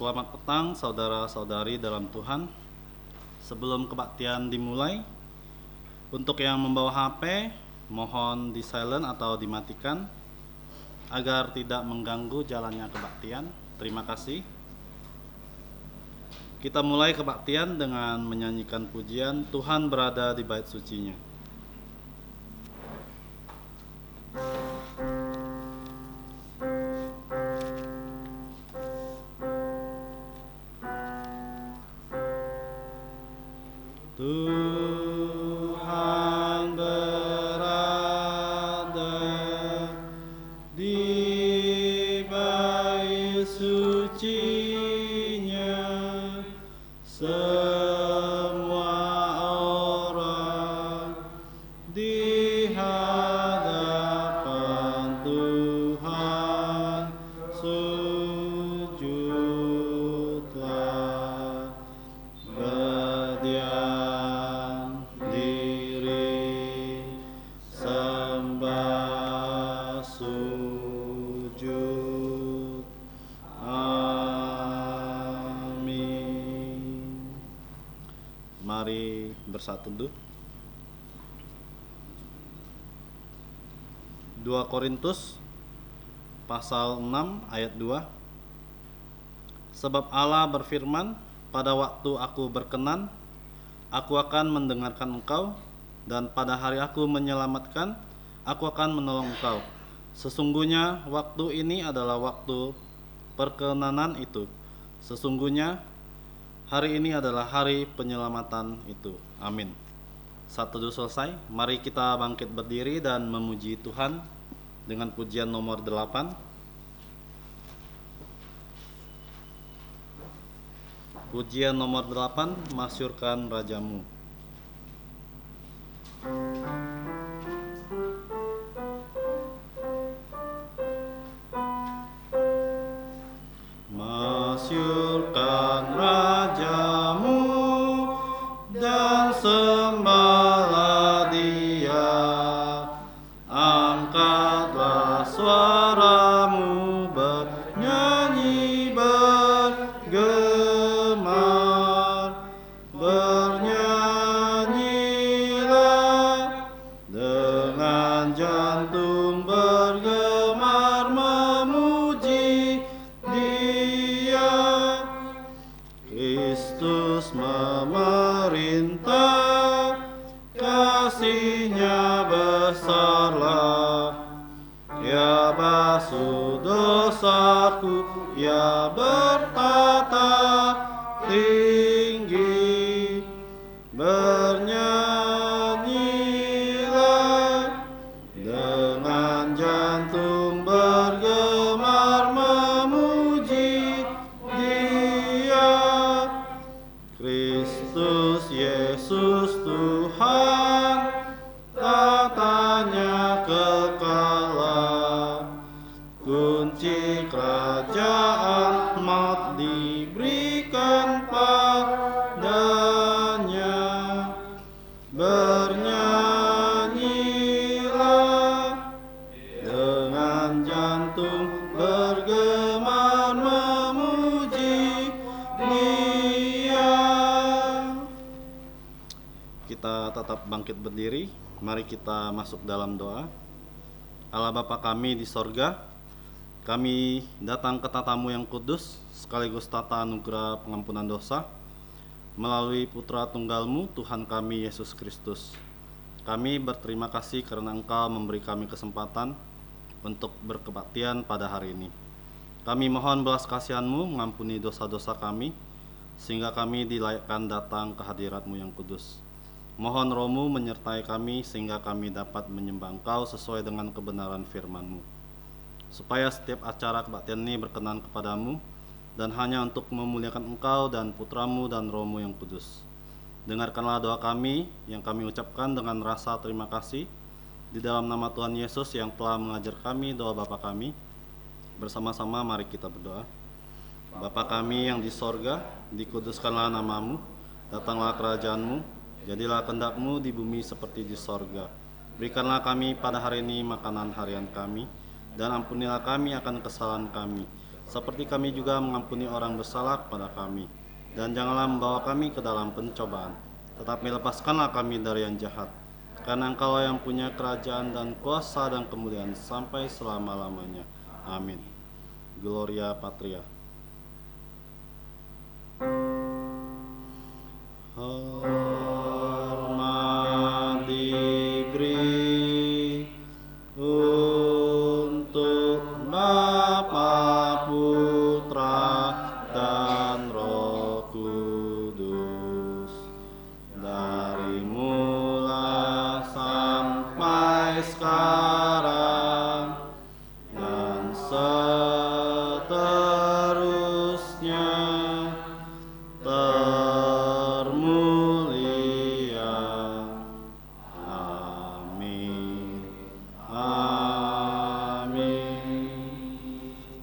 Selamat petang saudara-saudari dalam Tuhan. Sebelum kebaktian dimulai, untuk yang membawa HP, mohon di silent atau dimatikan agar tidak mengganggu jalannya kebaktian. Terima kasih. Kita mulai kebaktian dengan menyanyikan pujian Tuhan berada di bait sucinya. Tuhan berada di bait sucinya, semua orang di hadapan Tuhan sujudlah, berdiam diri, sembah sujud. Amin. Mari bersatu teduh. 2 Korintus pasal 6 ayat 2. Sebab Allah berfirman, pada waktu aku berkenan, aku akan mendengarkan engkau, dan pada hari aku menyelamatkan, aku akan menolong engkau. Sesungguhnya waktu ini adalah waktu perkenanan itu. Sesungguhnya hari ini adalah hari penyelamatan itu. Amin. Saat teduh selesai, mari kita bangkit berdiri dan memuji Tuhan dengan pujian nomor 8. Pujian nomor 8, masyurkan Rajamu. Masyurkan Rajamu dan sembahlah Dia, angkatlah suaramu, bernyanyi bergemar, bernyanyilah dengan jantung bergemar memuji Dia. Kristus memerintah, kasih-Nya besarlah. Ia basuh dosaku, Ia bertata tinggi, bernyanyilah dengan jantung bergemar memuji Dia. Kristus Yesus Tuhan, tatanya kekal, kunci kerajaan maut diberikan padanya. Bernyanyilah dengan jantung bergemar memuji Dia. Kita tetap bangkit berdiri. Mari kita masuk dalam doa. Allah Bapa kami di sorga, kami datang ke tatamu yang kudus, sekaligus tata anugerah pengampunan dosa, melalui Putra Tunggal-Mu, Tuhan kami Yesus Kristus. Kami berterima kasih karena Engkau memberi kami kesempatan untuk berkebaktian pada hari ini. Kami mohon belas kasihan-Mu mengampuni dosa-dosa kami, sehingga kami dilayakkan datang ke hadirat-Mu yang kudus. Mohon Roh-Mu menyertai kami sehingga kami dapat menyembah Engkau sesuai dengan kebenaran firman-Mu, supaya setiap acara kebaktian ini berkenan kepadamu dan hanya untuk memuliakan Engkau dan Putra-Mu dan Roh-Mu yang kudus. Dengarkanlah doa kami yang kami ucapkan dengan rasa terima kasih di dalam nama Tuhan Yesus yang telah mengajar kami doa Bapa kami. Bersama-sama mari kita berdoa. Bapa kami yang di sorga, dikuduskanlah nama-Mu, datanglah kerajaan-Mu, jadilah kehendak-Mu di bumi seperti di sorga. Berikanlah kami pada hari ini makanan harian kami, dan ampunilah kami akan kesalahan kami, seperti kami juga mengampuni orang bersalah kepada kami. Dan janganlah membawa kami ke dalam pencobaan, tetapi lepaskanlah kami dari yang jahat. Karena Engkau yang punya kerajaan dan kuasa dan kemuliaan sampai selama-lamanya. Amin. Gloria Patria. Hormat diberi untuk Bapa, Putra, dan Roh Kudus, dari mula sampai sekarang dan seterusnya. Termulia. Amin. Amin.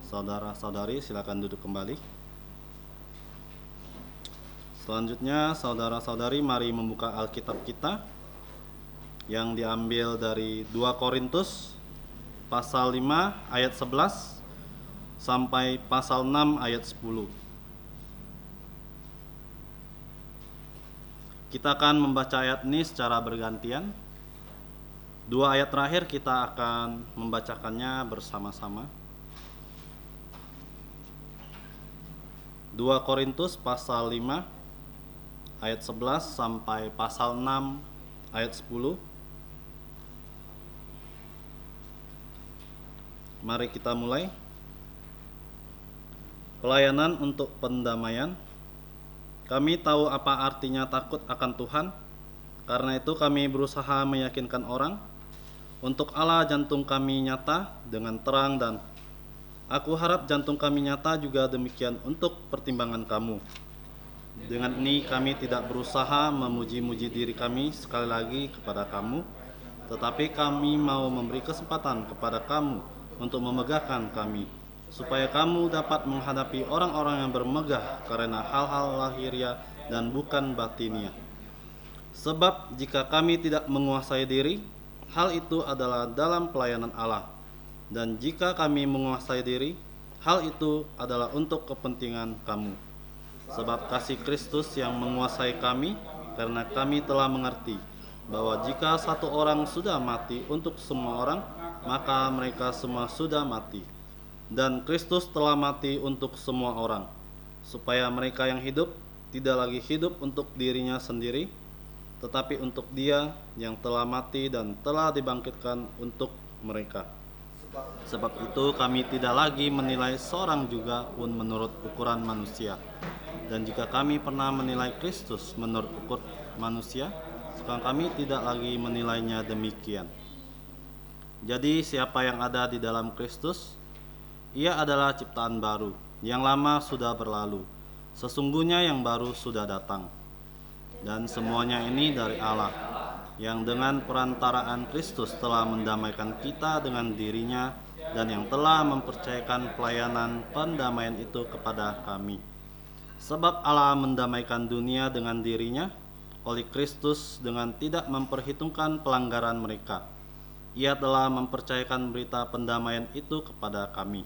Saudara-saudari, silakan duduk kembali. Selanjutnya, saudara-saudari, mari membuka Alkitab kita yang diambil dari 2 Korintus pasal 5 ayat 11 sampai pasal 6 ayat 10. Kita akan membaca ayat ini secara bergantian. 2 ayat terakhir kita akan membacakannya bersama-sama. 2 Korintus pasal 5 ayat 11 sampai pasal 6 ayat 10. Mari kita mulai. Pelayanan untuk pendamaian. Kami tahu apa artinya takut akan Tuhan. Karena itu kami berusaha meyakinkan orang. Untuk Allah jantung kami nyata dengan terang, dan aku harap jantung kami nyata juga demikian untuk pertimbangan kamu. Dengan ini kami tidak berusaha memuji-muji diri kami sekali lagi kepada kamu, tetapi kami mau memberi kesempatan kepada kamu untuk memegahkan kami, supaya kamu dapat menghadapi orang-orang yang bermegah karena hal-hal lahiriah dan bukan batinia. Sebab jika kami tidak menguasai diri, hal itu adalah dalam pelayanan Allah. Dan jika kami menguasai diri, hal itu adalah untuk kepentingan kamu. Sebab kasih Kristus yang menguasai kami, karena kami telah mengerti bahwa jika satu orang sudah mati untuk semua orang, maka mereka semua sudah mati. Dan Kristus telah mati untuk semua orang, supaya mereka yang hidup tidak lagi hidup untuk dirinya sendiri, tetapi untuk Dia yang telah mati dan telah dibangkitkan untuk mereka. Sebab itu kami tidak lagi menilai seorang juga pun menurut ukuran manusia. Dan jika kami pernah menilai Kristus menurut ukur manusia, sekarang kami tidak lagi menilainya demikian. Jadi siapa yang ada di dalam Kristus, ia adalah ciptaan baru. Yang lama sudah berlalu, sesungguhnya yang baru sudah datang. Dan semuanya ini dari Allah, yang dengan perantaraan Kristus telah mendamaikan kita dengan dirinya, dan yang telah mempercayakan pelayanan pendamaian itu kepada kami. Sebab Allah mendamaikan dunia dengan dirinya oleh Kristus dengan tidak memperhitungkan pelanggaran mereka. Ia telah mempercayakan berita pendamaian itu kepada kami.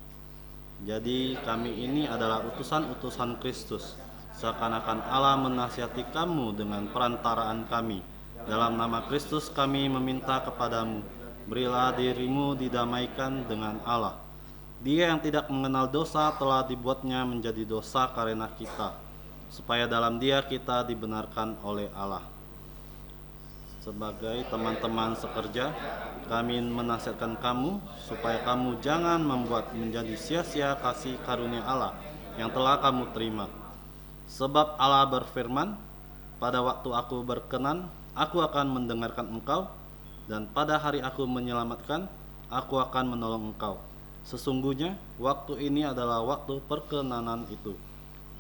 Jadi kami ini adalah utusan-utusan Kristus, seakan-akan Allah menasihati kamu dengan perantaraan kami. Dalam nama Kristus kami meminta kepadamu, berilah dirimu didamaikan dengan Allah. Dia yang tidak mengenal dosa telah dibuatnya menjadi dosa karena kita, supaya dalam Dia kita dibenarkan oleh Allah. Sebagai teman-teman sekerja, kami menasihatkan kamu supaya kamu jangan membuat menjadi sia-sia kasih karunia Allah yang telah kamu terima. Sebab Allah berfirman, pada waktu aku berkenan, aku akan mendengarkan engkau, dan pada hari aku menyelamatkan, aku akan menolong engkau. Sesungguhnya waktu ini adalah waktu perkenanan itu.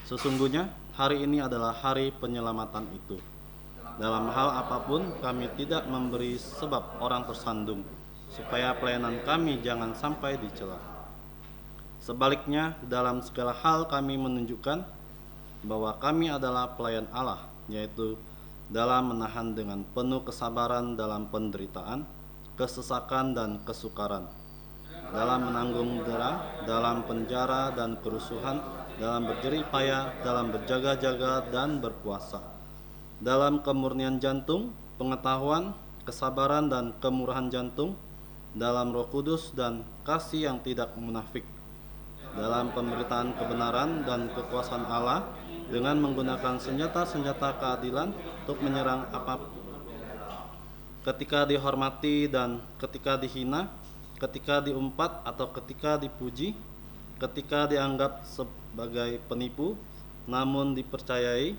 Sesungguhnya hari ini adalah hari penyelamatan itu. Dalam hal apapun kami tidak memberi sebab orang tersandung, supaya pelayanan kami jangan sampai dicela. Sebaliknya, dalam segala hal kami menunjukkan bahwa kami adalah pelayan Allah, yaitu dalam menahan dengan penuh kesabaran dalam penderitaan, kesesakan dan kesukaran, dalam menanggung dera, dalam penjara dan kerusuhan, dalam berjerih payah, dalam berjaga-jaga dan berpuasa, dalam kemurnian jantung, pengetahuan, kesabaran dan kemurahan jantung, dalam Roh Kudus dan kasih yang tidak munafik, dalam pemberitaan kebenaran dan kekuasaan Allah, dengan menggunakan senjata-senjata keadilan untuk menyerang apapun, ketika dihormati dan ketika dihina, ketika diumpat atau ketika dipuji, ketika dianggap sebagai penipu namun dipercayai,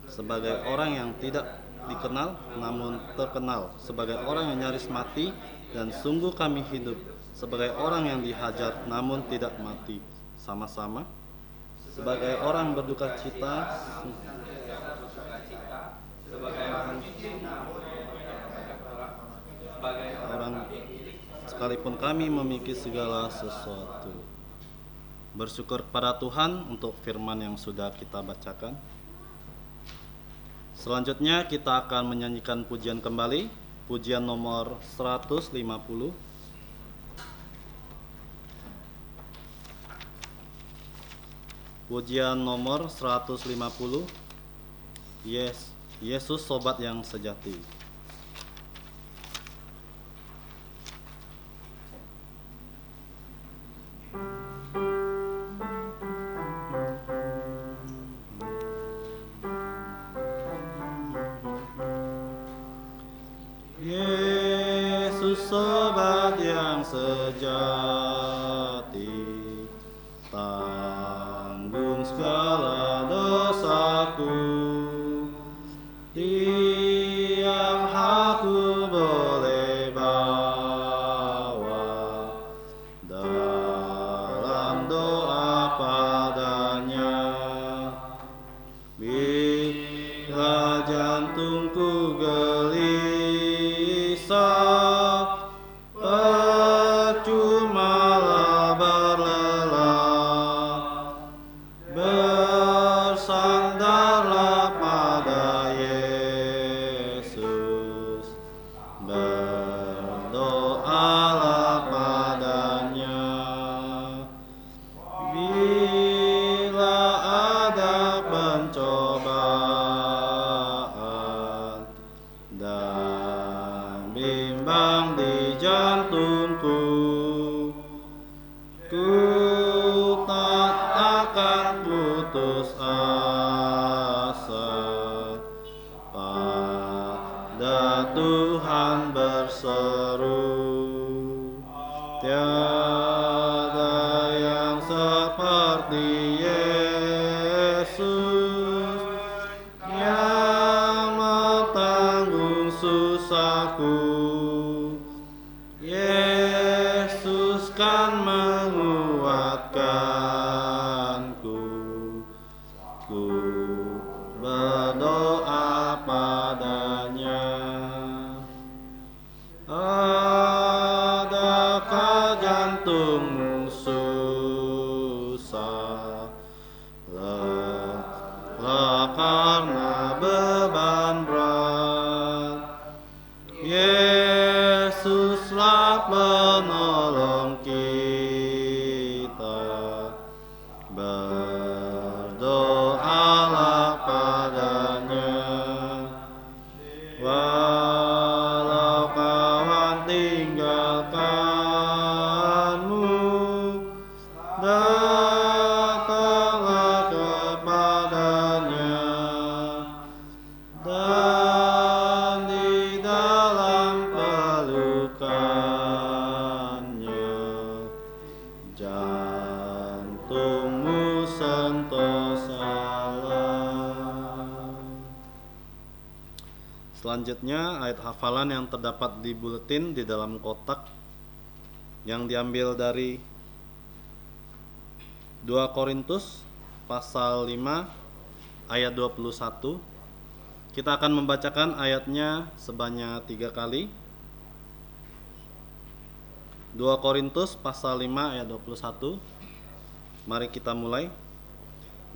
sebagai orang yang tidak dikenal namun terkenal, sebagai orang yang nyaris mati dan sungguh kami hidup, sebagai orang yang dihajar namun tidak mati sama-sama, sebagai orang berduka cita, orang sekalipun kami memiliki segala sesuatu. Bersyukur kepada Tuhan untuk firman yang sudah kita bacakan. Selanjutnya kita akan menyanyikan pujian kembali, pujian nomor 150. Pujian nomor 150. Yesus sobat yang sejati. Yesus sobat yang sejati, tanggung segala dosaku, tiap aku boleh bawa dalam doa padanya. Bila jantungku gelisah, percumalah berlelah, bersandarlah pada Yesus, berdoalah padanya. Bila ada pencobaan dan bimbang di jantungku, ku tak akan putus asa, pada Tuhan berseru. Tiada yang seperti Yesus yang menanggung susahku. Yesus kan menguatkanku. Ku berdoa padanya. Adakah jantungmu susah, lelah karena beban berat? Yesuslah penolong kita, berdoalah padanya. Walau kawan tinggalkanmu, datanglah kepadanya, dan di dalam pelukannya jantungmu sentosalah. Selanjutnya ayat hafalan yang terdapat di buletin di dalam kotak, yang diambil dari 2 Korintus pasal 5 ayat 21. Kita akan membacakan ayatnya sebanyak 3 kali. 2 Korintus pasal 5 ayat 21. Mari kita mulai.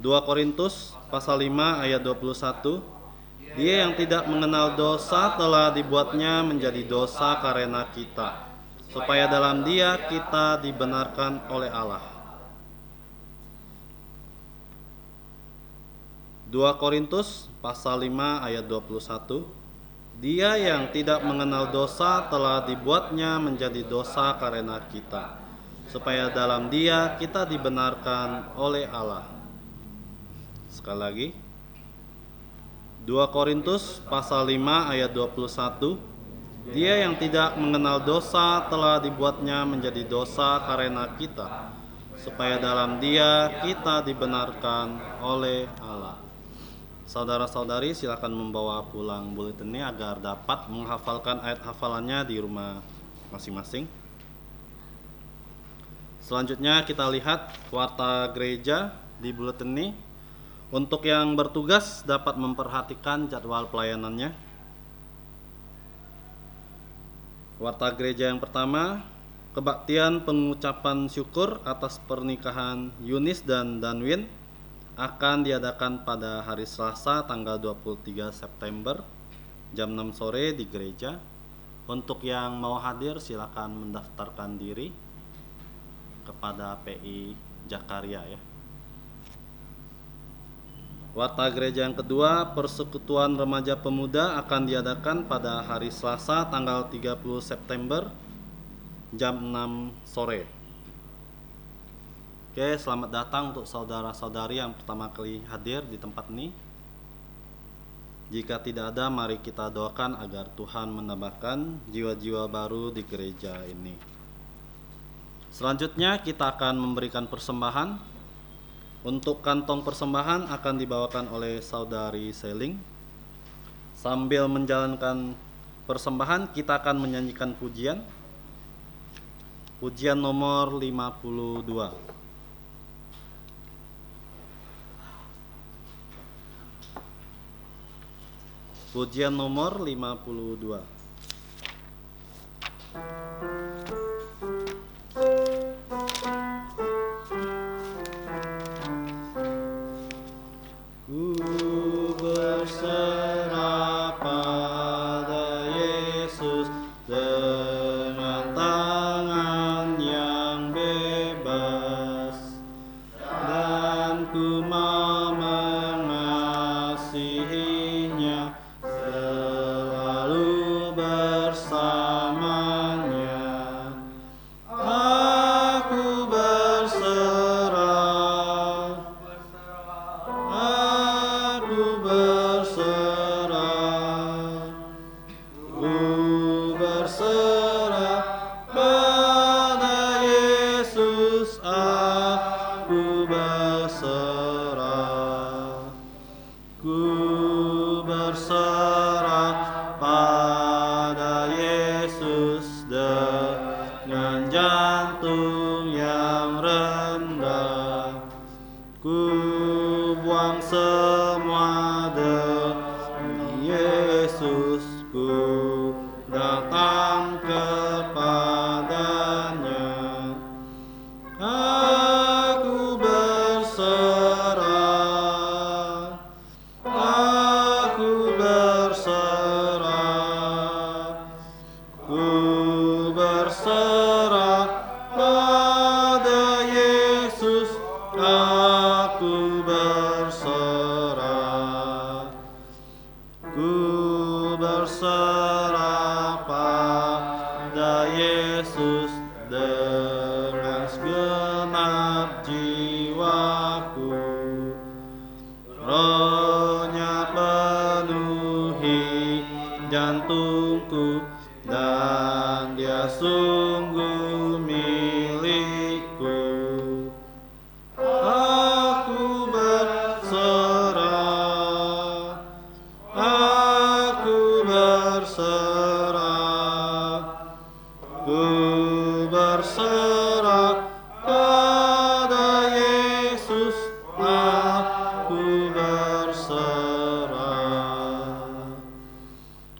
2 Korintus pasal 5 ayat 21. Dia yang tidak mengenal dosa telah dibuatnya menjadi dosa karena kita, supaya dalam Dia kita dibenarkan oleh Allah. 2 Korintus pasal 5 ayat 21. Dia yang tidak mengenal dosa telah dibuatnya menjadi dosa karena kita, supaya dalam Dia kita dibenarkan oleh Allah. Sekali lagi, 2 Korintus pasal 5 ayat 21. Dia yang tidak mengenal dosa telah dibuatnya menjadi dosa karena kita, supaya dalam Dia kita dibenarkan oleh Allah. Saudara-saudari, silakan membawa pulang buletin ini agar dapat menghafalkan ayat hafalannya di rumah masing-masing. Selanjutnya kita lihat warta gereja di buletin ini. Untuk yang bertugas dapat memperhatikan jadwal pelayanannya. Warta gereja yang pertama, kebaktian pengucapan syukur atas pernikahan Yunis dan Danwin akan diadakan pada hari Selasa tanggal 23 September jam 6 sore di gereja. Untuk yang mau hadir silakan mendaftarkan diri kepada PI Jakaria ya. Warta gereja yang kedua, persekutuan remaja pemuda akan diadakan pada hari Selasa tanggal 30 September jam 6 sore. Oke, selamat datang untuk saudara-saudari yang pertama kali hadir di tempat ini. Jika tidak ada, mari kita doakan agar Tuhan menambahkan jiwa-jiwa baru di gereja ini. Selanjutnya kita akan memberikan persembahan. Untuk kantong persembahan akan dibawakan oleh saudari Seling. Sambil menjalankan persembahan, kita akan menyanyikan pujian. Pujian nomor 52. Pujian nomor 52.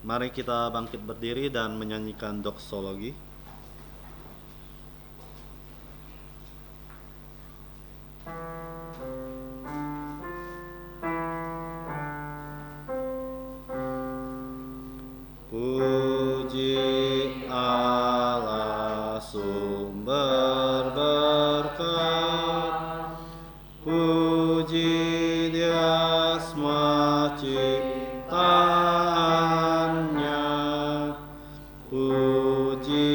Mari kita bangkit berdiri dan menyanyikan doksologi. Puji Allah. Puji Dia semua ciptaannya, puji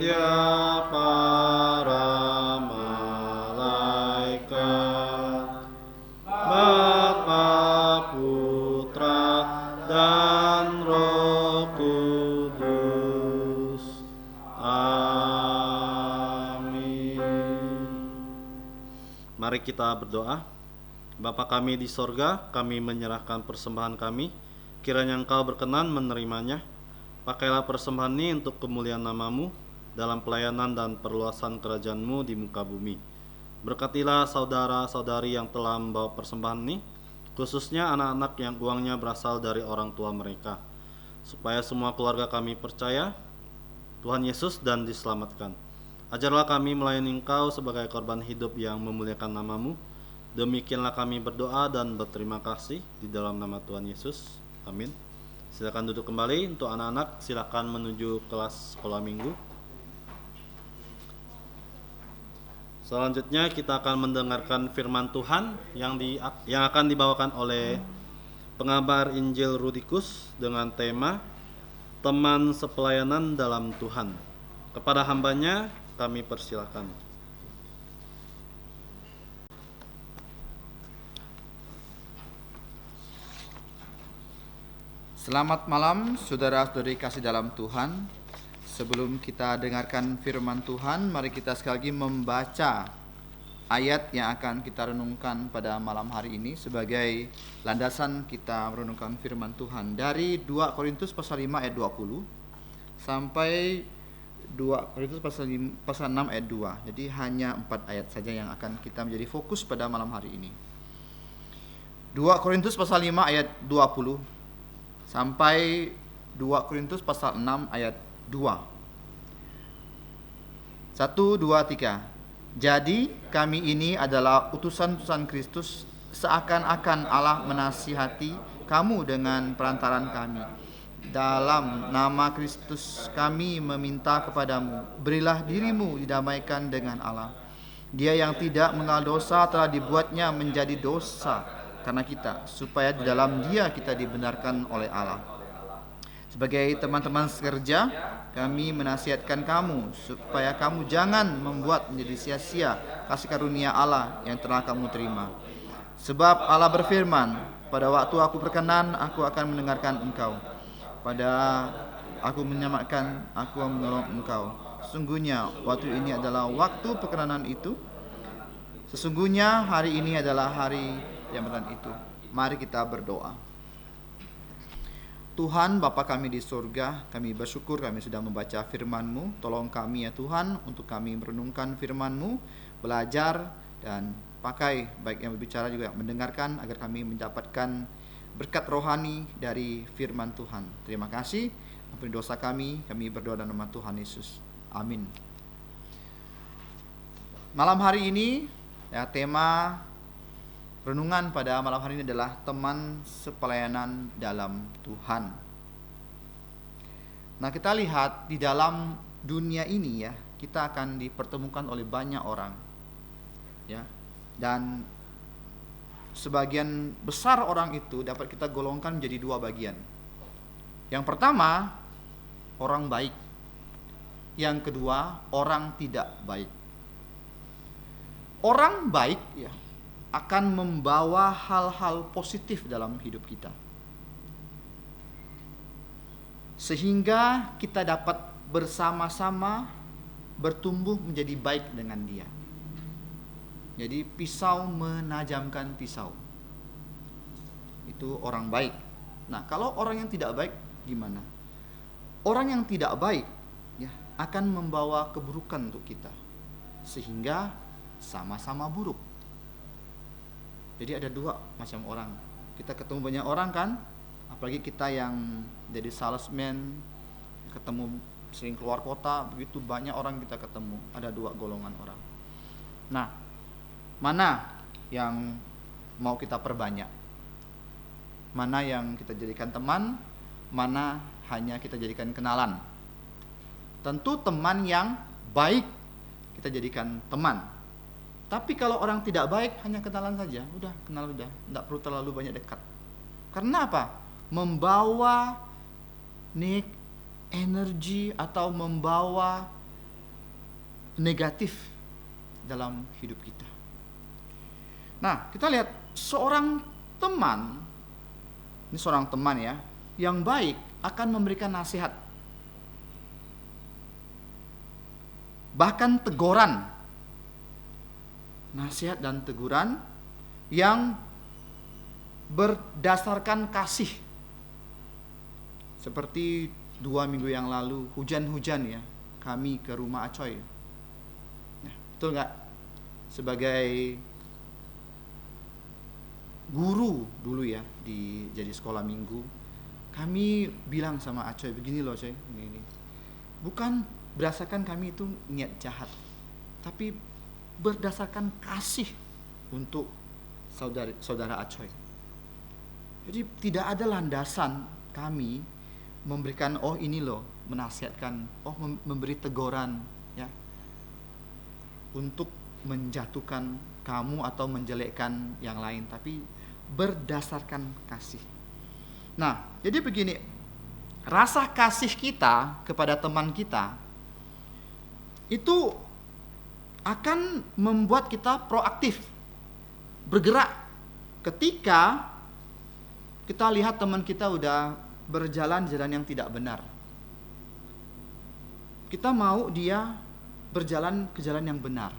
Dia para malaikat, Bapa, Putra, dan Roh Kudus. Amin. Mari kita berdoa. Bapa kami di sorga, kami menyerahkan persembahan kami. Kiranya Engkau berkenan menerimanya. Pakailah persembahan ini untuk kemuliaan nama-Mu dalam pelayanan dan perluasan kerajaan-Mu di muka bumi. Berkatilah saudara-saudari yang telah membawa persembahan ini, khususnya anak-anak yang uangnya berasal dari orang tua mereka, supaya semua keluarga kami percaya Tuhan Yesus dan diselamatkan. Ajarlah kami melayani Engkau sebagai korban hidup yang memuliakan nama-Mu. Demikianlah kami berdoa dan berterima kasih di dalam nama Tuhan Yesus. Amin. Silakan duduk kembali. Untuk anak-anak, silakan menuju kelas sekolah minggu. Selanjutnya kita akan mendengarkan firman Tuhan yang akan dibawakan oleh pengabar Injil Rudikus dengan tema Teman Sepelayanan dalam Tuhan. Kepada hambanya kami persilahkan. Selamat malam saudara-saudari kasih dalam Tuhan. Sebelum kita dengarkan firman Tuhan, mari kita sekali lagi membaca ayat yang akan kita renungkan pada malam hari ini sebagai landasan kita merenungkan firman Tuhan. Dari 2 Korintus pasal 5 ayat 20 sampai 2 Korintus pasal 6 ayat 2. Jadi hanya 4 ayat saja yang akan kita menjadi fokus pada malam hari ini. 2 Korintus pasal 5 ayat 20 sampai 2 Korintus pasal 6 ayat 2. 1, 2, 3. Jadi kami ini adalah utusan-utusan Kristus, seakan-akan Allah menasihati kamu dengan perantaran kami. Dalam nama Kristus kami meminta kepadamu, berilah dirimu didamaikan dengan Allah. Dia yang tidak mengenal dosa telah dibuatnya menjadi dosa karena kita, supaya di dalam Dia kita dibenarkan oleh Allah. Sebagai teman-teman sekerja, kami menasihatkan kamu supaya kamu jangan membuat menjadi sia-sia kasih karunia Allah yang telah kamu terima. Sebab Allah berfirman, pada waktu aku berkenan, aku akan mendengarkan engkau. Pada aku menyelamatkan, aku menolong engkau. Sesungguhnya waktu ini adalah waktu perkenanan itu. Sesungguhnya hari ini adalah hari yang benar itu. Mari kita berdoa. Tuhan Bapa kami di surga, kami bersyukur kami sudah membaca firman-Mu. Tolong kami ya Tuhan untuk kami merenungkan firman-Mu, belajar dan pakai baik yang berbicara juga mendengarkan agar kami mendapatkan berkat rohani dari firman Tuhan. Terima kasih. Ampuni dosa kami berdoa dalam nama Tuhan Yesus. Amin. Malam hari ini ya, tema renungan pada malam hari ini adalah teman sepelayanan dalam Tuhan. Nah, kita lihat di dalam dunia ini ya, kita akan dipertemukan oleh banyak orang. Ya. Dan sebagian besar orang itu dapat kita golongkan menjadi dua bagian. Yang pertama, orang baik. Yang kedua, orang tidak baik. Orang baik ya akan membawa hal-hal positif dalam hidup kita, sehingga kita dapat bersama-sama bertumbuh menjadi baik dengan dia. Jadi pisau menajamkan pisau, itu orang baik. Nah, kalau orang yang tidak baik gimana? Orang yang tidak baik ya akan membawa keburukan untuk kita, sehingga sama-sama buruk. Jadi ada dua macam orang. Kita ketemu banyak orang kan, apalagi kita yang jadi salesman, ketemu sering keluar kota, begitu banyak orang kita ketemu. Ada dua golongan orang. Nah, mana yang mau kita perbanyak? Mana yang kita jadikan teman? Mana hanya kita jadikan kenalan? Tentu teman yang baik kita jadikan teman. Tapi kalau orang tidak baik hanya kenalan saja, udah kenal udah, tidak perlu terlalu banyak dekat. Karena apa? Membawa energi atau membawa negatif dalam hidup kita. Nah, kita lihat seorang teman, ini seorang teman ya, yang baik akan memberikan nasihat, bahkan teguran, nasihat dan teguran yang berdasarkan kasih. Seperti 2 minggu yang lalu, hujan-hujan ya, kami ke rumah Acoy. Nah, betul nggak? Sebagai guru dulu ya di jadi sekolah minggu, kami bilang sama Acoy, begini loh Acoy, ini. Bukan berdasarkan kami itu niat jahat, tapi berdasarkan kasih untuk saudara Acoy. Jadi tidak ada landasan kami memberikan ini loh, menasihatkan, memberi teguran ya, untuk menjatuhkan kamu atau menjelekkan yang lain, tapi berdasarkan kasih. Nah, jadi begini, rasa kasih kita kepada teman kita itu akan membuat kita proaktif, bergerak ketika kita lihat teman kita udah berjalan jalan yang tidak benar. Kita mau dia berjalan ke jalan yang benar.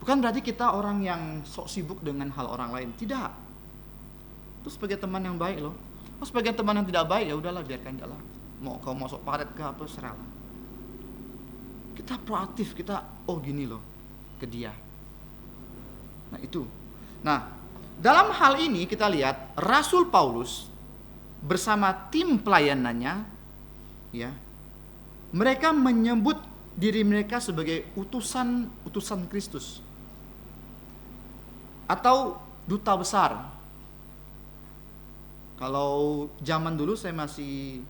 Bukan berarti kita orang yang sok sibuk dengan hal orang lain, tidak. Itu sebagai teman yang baik loh. Sebagai teman yang tidak baik, ya udahlah, biarkan jalan. Mau kau masuk paret ke apa, serahlah. Kita proaktif, kita gini loh ke dia. Nah itu. Nah, dalam hal ini kita lihat Rasul Paulus bersama tim pelayanannya ya, mereka menyebut diri mereka sebagai utusan Kristus atau duta besar. Kalau zaman dulu saya masih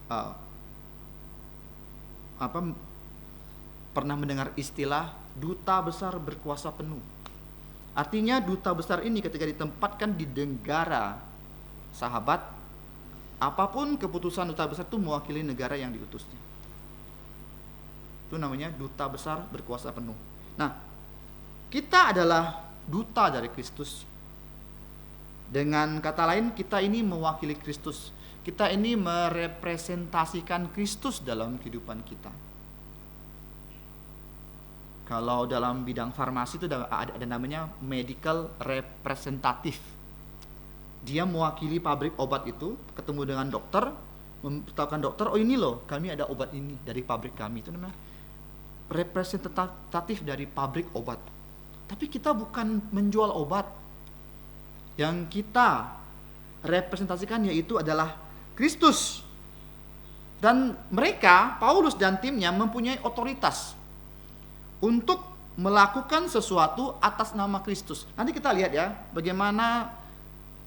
pernah mendengar istilah duta besar berkuasa penuh. Artinya duta besar ini ketika ditempatkan di negara sahabat, apapun keputusan duta besar itu mewakili negara yang diutusnya. Itu namanya duta besar berkuasa penuh. Nah, kita adalah duta dari Kristus. Dengan kata lain, kita ini mewakili Kristus. Kita ini merepresentasikan Kristus dalam kehidupan kita. Kalau dalam bidang farmasi itu ada namanya medical representative. Dia mewakili pabrik obat itu, ketemu dengan dokter, memberitahukan dokter, ini loh, kami ada obat ini dari pabrik kami. Itu namanya representatif dari pabrik obat. Tapi kita bukan menjual obat. Yang kita representasikan yaitu adalah Kristus. Dan mereka, Paulus dan timnya, mempunyai otoritas untuk melakukan sesuatu atas nama Kristus. Nanti kita lihat ya, bagaimana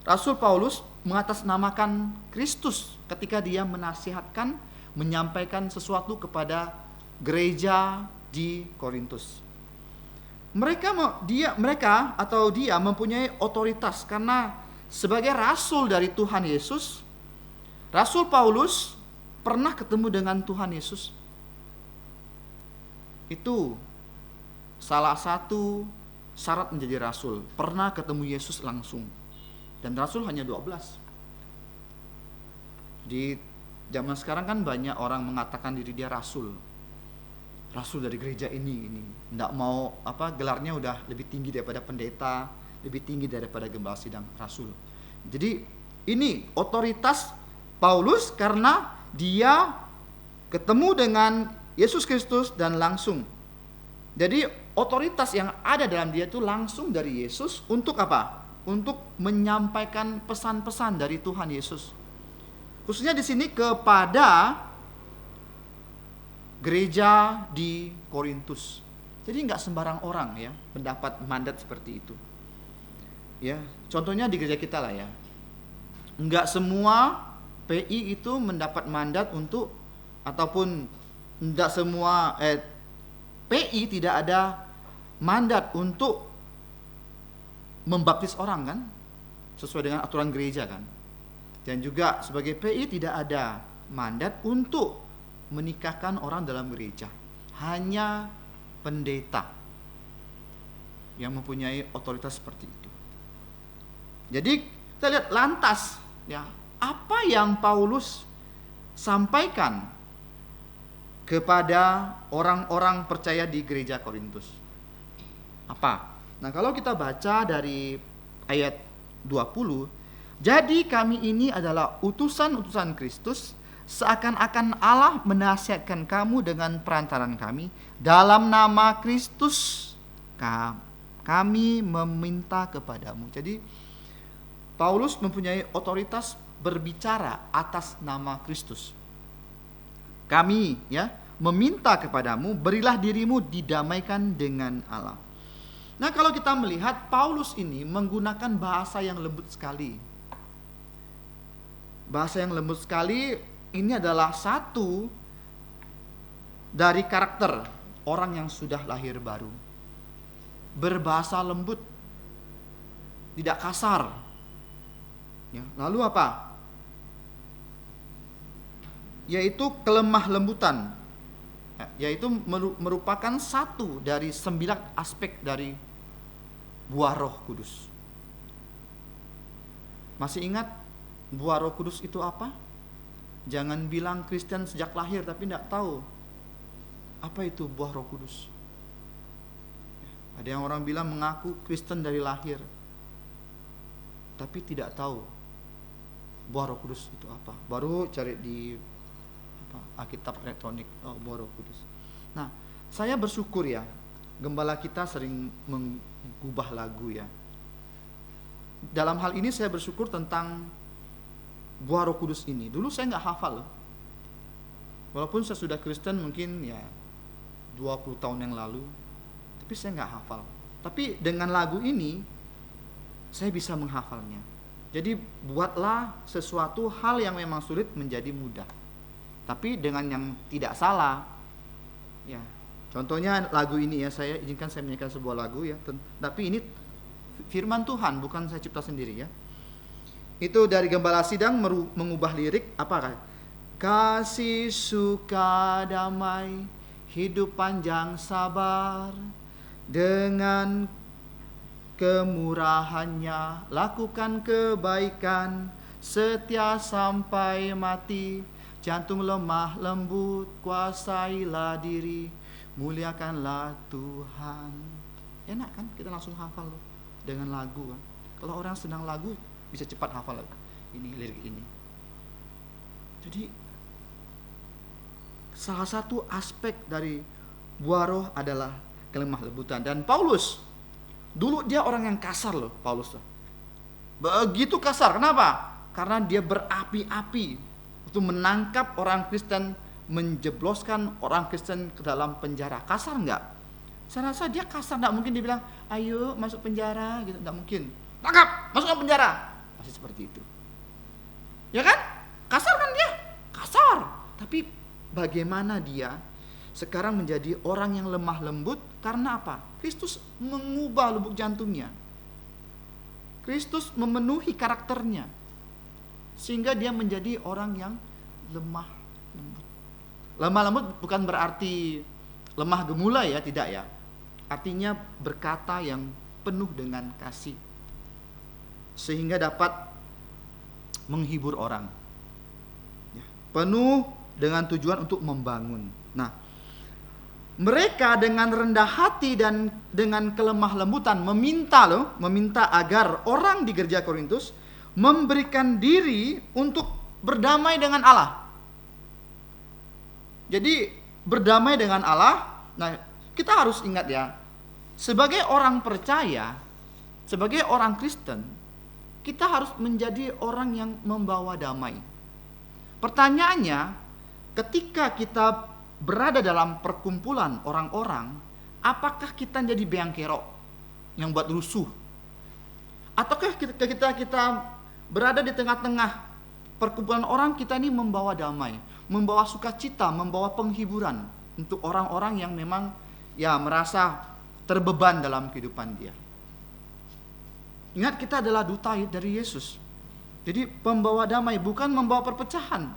Rasul Paulus mengatasnamakan Kristus ketika dia menasihatkan, menyampaikan sesuatu kepada gereja di Korintus. Mereka mempunyai otoritas karena sebagai rasul dari Tuhan Yesus, Rasul Paulus pernah ketemu dengan Tuhan Yesus. Itu salah satu syarat menjadi rasul, pernah ketemu Yesus langsung. Dan rasul hanya 12. Di zaman sekarang kan banyak orang mengatakan diri dia rasul dari gereja ini. Nggak mau gelarnya udah lebih tinggi daripada pendeta, lebih tinggi daripada gembala sidang, rasul. Jadi ini otoritas Paulus karena dia ketemu dengan Yesus Kristus dan langsung. Jadi otoritas yang ada dalam dia itu langsung dari Yesus untuk apa? Untuk menyampaikan pesan-pesan dari Tuhan Yesus. Khususnya di sini kepada gereja di Korintus. Jadi nggak sembarang orang ya mendapat mandat seperti itu. Ya, contohnya di gereja kita lah ya. Nggak semua PI itu mendapat mandat untuk, ataupun nggak semua PI tidak ada mandat untuk membaptis orang kan, sesuai dengan aturan gereja kan. Dan juga sebagai PI tidak ada mandat untuk menikahkan orang dalam gereja. Hanya pendeta yang mempunyai otoritas seperti itu. Jadi kita lihat lantas ya, apa yang Paulus sampaikan kepada orang-orang percaya di gereja Korintus. Apa? Nah, kalau kita baca dari ayat 20, jadi kami ini adalah utusan-utusan Kristus, seakan-akan Allah menasihatkan kamu dengan perantaran kami. Dalam nama Kristus kami meminta kepadamu. Jadi Paulus mempunyai otoritas berbicara atas nama Kristus. Kami ya meminta kepadamu, berilah dirimu didamaikan dengan Allah. Nah, kalau kita melihat Paulus ini menggunakan bahasa yang lembut sekali. Bahasa yang lembut sekali ini adalah satu dari karakter orang yang sudah lahir baru. Berbahasa lembut, tidak kasar. Ya, lalu apa? Yaitu kelemah lembutan. Yaitu merupakan satu dari 9 aspek dari buah Roh Kudus. Masih ingat buah Roh Kudus itu apa? Jangan bilang Kristen sejak lahir tapi tidak tahu apa itu buah Roh Kudus. Ada yang orang bilang mengaku Kristen dari lahir tapi tidak tahu buah Roh Kudus itu apa. Baru cari di Alkitab elektronik, buah Roh Kudus. Nah, saya bersyukur ya, gembala kita sering mengubah lagu ya. Dalam hal ini saya bersyukur tentang buah Roh Kudus ini. Dulu saya nggak hafal loh. Walaupun saya sudah Kristen mungkin ya 20 tahun yang lalu, tapi saya nggak hafal. Tapi dengan lagu ini saya bisa menghafalnya. Jadi buatlah sesuatu hal yang memang sulit menjadi mudah. Tapi dengan yang tidak salah. Ya. Contohnya lagu ini ya, saya izinkan saya menyanyikan sebuah lagu ya. Tapi ini firman Tuhan, bukan saya cipta sendiri ya. Itu dari Gembala Sidang mengubah lirik apa kan? Kasih, suka, damai, hidup panjang, sabar, dengan kemurahannya lakukan kebaikan, setia sampai mati, jantung lemah lembut, kuasailah diri, muliakanlah Tuhan. Enak kan kita langsung hafal loh dengan lagu kan. Kalau orang senang lagu bisa cepat hafal ini lirik ini. Jadi salah satu aspek dari buah roh adalah kelemah lembutan. Dan Paulus dulu dia orang yang kasar loh, Paulus loh. Begitu kasar. Kenapa? Karena dia berapi-api untuk menangkap orang Kristen, menjebloskan orang Kristen ke dalam penjara. Kasar enggak? Saya rasa dia kasar, enggak mungkin dia bilang, ayo masuk penjara gitu, enggak mungkin. Tangkap, masukkan penjara. Pasti seperti itu. Ya kan? Kasar kan dia? Kasar. Tapi bagaimana dia sekarang menjadi orang yang lemah lembut? Karena apa? Kristus mengubah lubuk jantungnya. Kristus memenuhi karakternya. Sehingga dia menjadi orang yang lemah lembut. Lemah lembut bukan berarti lemah gemulai ya, tidak ya. Artinya berkata yang penuh dengan kasih. Sehingga dapat menghibur orang. Ya, penuh dengan tujuan untuk membangun. Nah, mereka dengan rendah hati dan dengan kelemah lembutan meminta agar orang di gereja Korintus memberikan diri untuk berdamai dengan Allah. Jadi berdamai dengan Allah. Nah, kita harus ingat ya, sebagai orang percaya, sebagai orang Kristen, kita harus menjadi orang yang membawa damai. Pertanyaannya, ketika kita berada dalam perkumpulan orang-orang, apakah kita jadi beang kerok yang buat rusuh? Ataukah kita berada di tengah-tengah perkumpulan orang, kita ini membawa damai, membawa sukacita, membawa penghiburan untuk orang-orang yang memang ya merasa terbeban dalam kehidupan dia. Ingat, kita adalah duta dari Yesus. Jadi pembawa damai, bukan membawa perpecahan.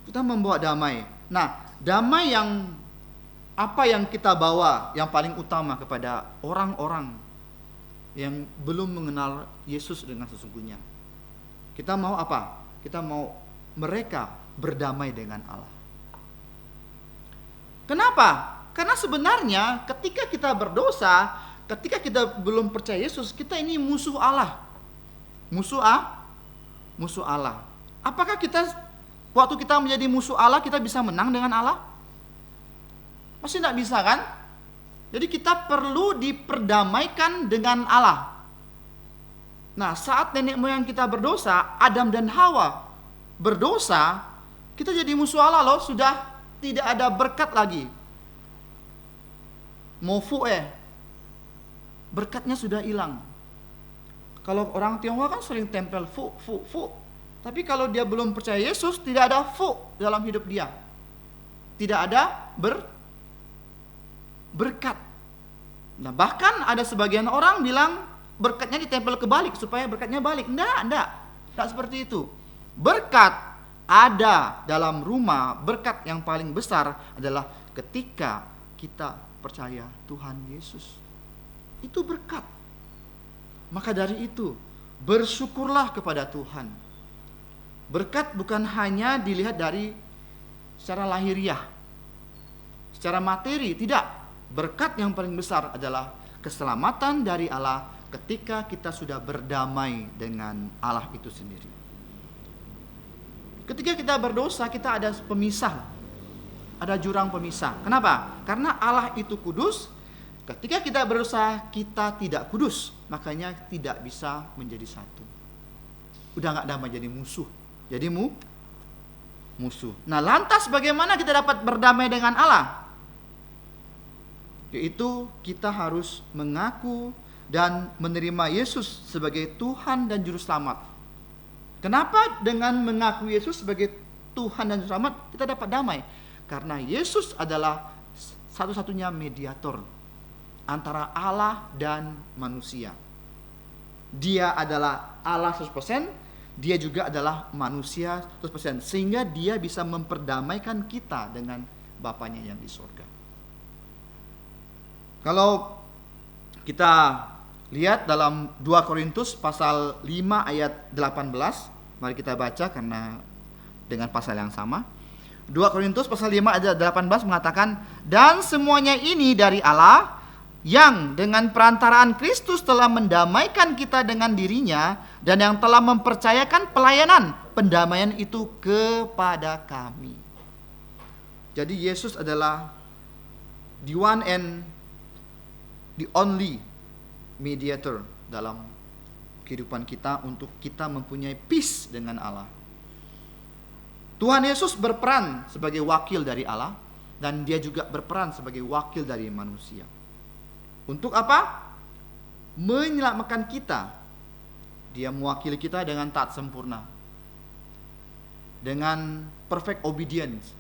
Kita membawa damai. Nah, damai yang apa yang kita bawa yang paling utama kepada orang-orang yang belum mengenal Yesus dengan sesungguhnya? Kita mau apa? Kita mau mereka berdamai dengan Allah. Kenapa? Karena sebenarnya ketika kita berdosa, ketika kita belum percaya Yesus, kita ini musuh Allah. Musuh Allah. Apakah kita waktu kita menjadi musuh Allah, kita bisa menang dengan Allah? Pasti tidak bisa, kan? Jadi kita perlu diperdamaikan dengan Allah. Nah, saat nenek moyang kita berdosa, Adam dan Hawa berdosa, kita jadi musuh Allah loh. Sudah tidak ada berkat lagi. Berkatnya sudah hilang. Kalau orang Tionghoa kan sering tempel fu. Tapi kalau dia belum percaya Yesus, tidak ada fu dalam hidup dia. Tidak ada berkat. Nah, bahkan ada sebagian orang bilang berkatnya ditempel kebalik supaya berkatnya balik. Enggak seperti itu. Berkat ada dalam rumah. Berkat yang paling besar adalah ketika kita percaya Tuhan Yesus. Itu berkat. Maka dari itu, bersyukurlah kepada Tuhan. Berkat bukan hanya dilihat dari secara lahiriah, secara materi, tidak. Berkat yang paling besar adalah keselamatan dari Allah ketika kita sudah berdamai dengan Allah itu sendiri. Ketika kita berdosa, kita ada pemisah. Ada jurang pemisah. Kenapa? Karena Allah itu kudus. Ketika kita berdosa, kita tidak kudus. Makanya tidak bisa menjadi satu. Udah gak damai, jadi musuh. Jadi musuh. Nah, lantas bagaimana kita dapat berdamai dengan Allah? Yaitu kita harus mengaku dan menerima Yesus sebagai Tuhan dan Juru Selamat. Kenapa dengan mengaku Yesus sebagai Tuhan dan Juru Selamat kita dapat damai? Karena Yesus adalah satu-satunya mediator antara Allah dan manusia. Dia adalah Allah 100%, dia juga adalah manusia 100%, sehingga dia bisa memperdamaikan kita dengan Bapanya yang di surga. Kalau kita lihat dalam 2 Korintus pasal 5 ayat 18, mari kita baca karena dengan pasal yang sama. 2 Korintus pasal 5 ayat 18 mengatakan, dan semuanya ini dari Allah yang dengan perantaraan Kristus telah mendamaikan kita dengan dirinya dan yang telah mempercayakan pelayanan pendamaian itu kepada kami. Jadi Yesus adalah the one and the only mediator dalam kehidupan kita untuk kita mempunyai peace dengan Allah. Tuhan Yesus berperan sebagai wakil dari Allah dan dia juga berperan sebagai wakil dari manusia. Untuk apa? Menyelamatkan kita. Dia mewakili kita dengan taat sempurna. Dengan perfect obedience.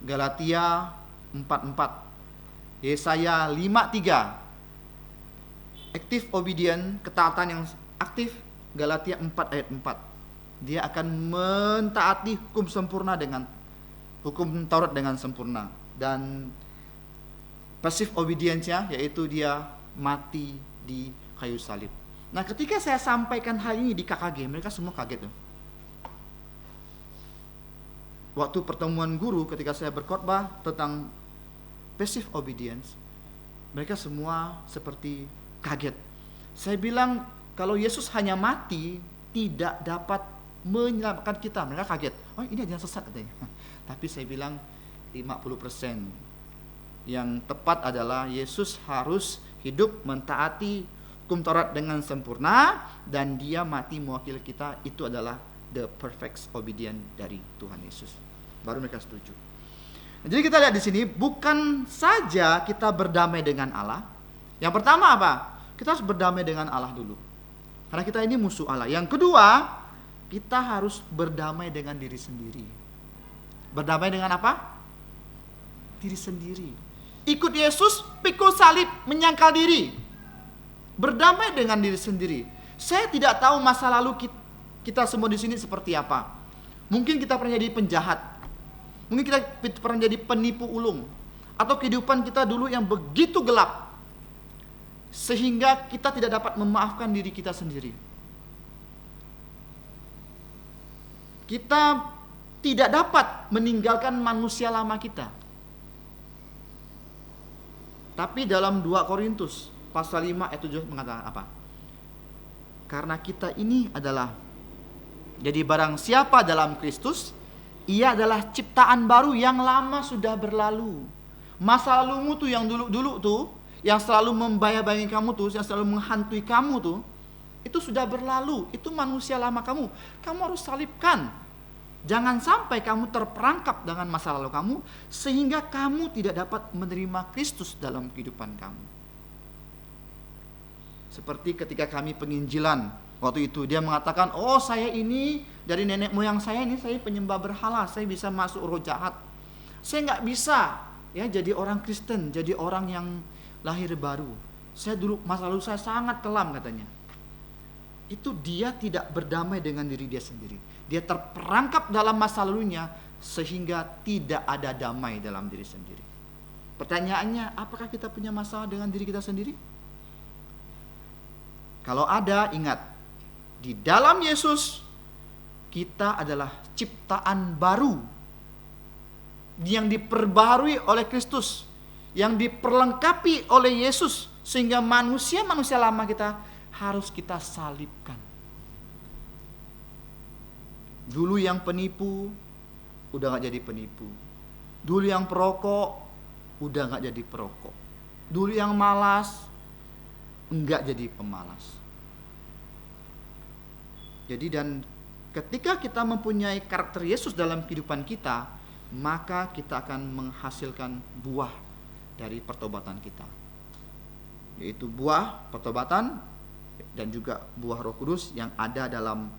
Galatia 4:4. Yesaya 5:3. Active obedience, ketaatan yang aktif. Galatia 4 ayat 4. Dia akan mentaati hukum sempurna dengan hukum Taurat dengan sempurna. Dan passive obedience-nya yaitu dia mati di kayu salib. Nah, ketika saya sampaikan hal ini di KKG, mereka semua kaget. Waktu pertemuan guru ketika saya berkhotbah tentang passive obedience, mereka semua seperti kaget. Saya bilang kalau Yesus hanya mati tidak dapat menyelamatkan kita. Mereka kaget. Oh, ini ajaran sesat katanya. Tapi saya bilang 50%. Yang tepat adalah Yesus harus hidup mentaati hukum Taurat dengan sempurna dan dia mati mewakili kita. Itu adalah the perfect obedience dari Tuhan Yesus. Baru mereka setuju. Jadi kita lihat di sini bukan saja kita berdamai dengan Allah. Yang pertama apa? Kita harus berdamai dengan Allah dulu. Karena kita ini musuh Allah. Yang kedua, kita harus berdamai dengan diri sendiri. Berdamai dengan apa? Diri sendiri. Ikut Yesus, pikul salib, menyangkal diri. Berdamai dengan diri sendiri. Saya tidak tahu masa lalu kita semua di sini seperti apa. Mungkin kita pernah jadi penjahat. Mungkin kita pernah jadi penipu ulung. Atau kehidupan kita dulu yang begitu gelap, sehingga kita tidak dapat memaafkan diri kita sendiri. Kita tidak dapat meninggalkan manusia lama kita. Tapi dalam 2 Korintus pasal 5 ayat 7 mengatakan apa? Karena kita ini adalah, jadi barang siapa dalam Kristus, ia adalah ciptaan baru, yang lama sudah berlalu. Masa lalumu tuh yang dulu-dulu tuh, yang selalu membayang-bayangi kamu tuh, yang selalu menghantui kamu tuh, itu sudah berlalu. Itu manusia lama kamu. Kamu harus salibkan. Jangan sampai kamu terperangkap dengan masa lalu kamu, sehingga kamu tidak dapat menerima Kristus dalam kehidupan kamu. Seperti ketika kami penginjilan, waktu itu dia mengatakan, oh saya ini dari nenek moyang saya ini, saya penyembah berhala, saya bisa masuk roh jahat. Saya nggak bisa ya jadi orang Kristen, jadi orang yang lahir baru. Saya dulu masa lalu saya sangat kelam katanya. Itu dia tidak berdamai dengan diri dia sendiri. Dia terperangkap dalam masa lalunya sehingga tidak ada damai dalam diri sendiri. Pertanyaannya, apakah kita punya masalah dengan diri kita sendiri? Kalau ada, ingat, di dalam Yesus kita adalah ciptaan baru yang diperbaharui oleh Kristus, yang diperlengkapi oleh Yesus, sehingga manusia-manusia lama kita harus kita salibkan. Dulu yang penipu udah gak jadi penipu. Dulu yang perokok udah gak jadi perokok. Dulu yang malas enggak jadi pemalas. Jadi dan ketika kita mempunyai karakter Yesus dalam kehidupan kita, maka kita akan menghasilkan buah dari pertobatan kita, yaitu buah pertobatan dan juga buah Roh Kudus yang ada dalam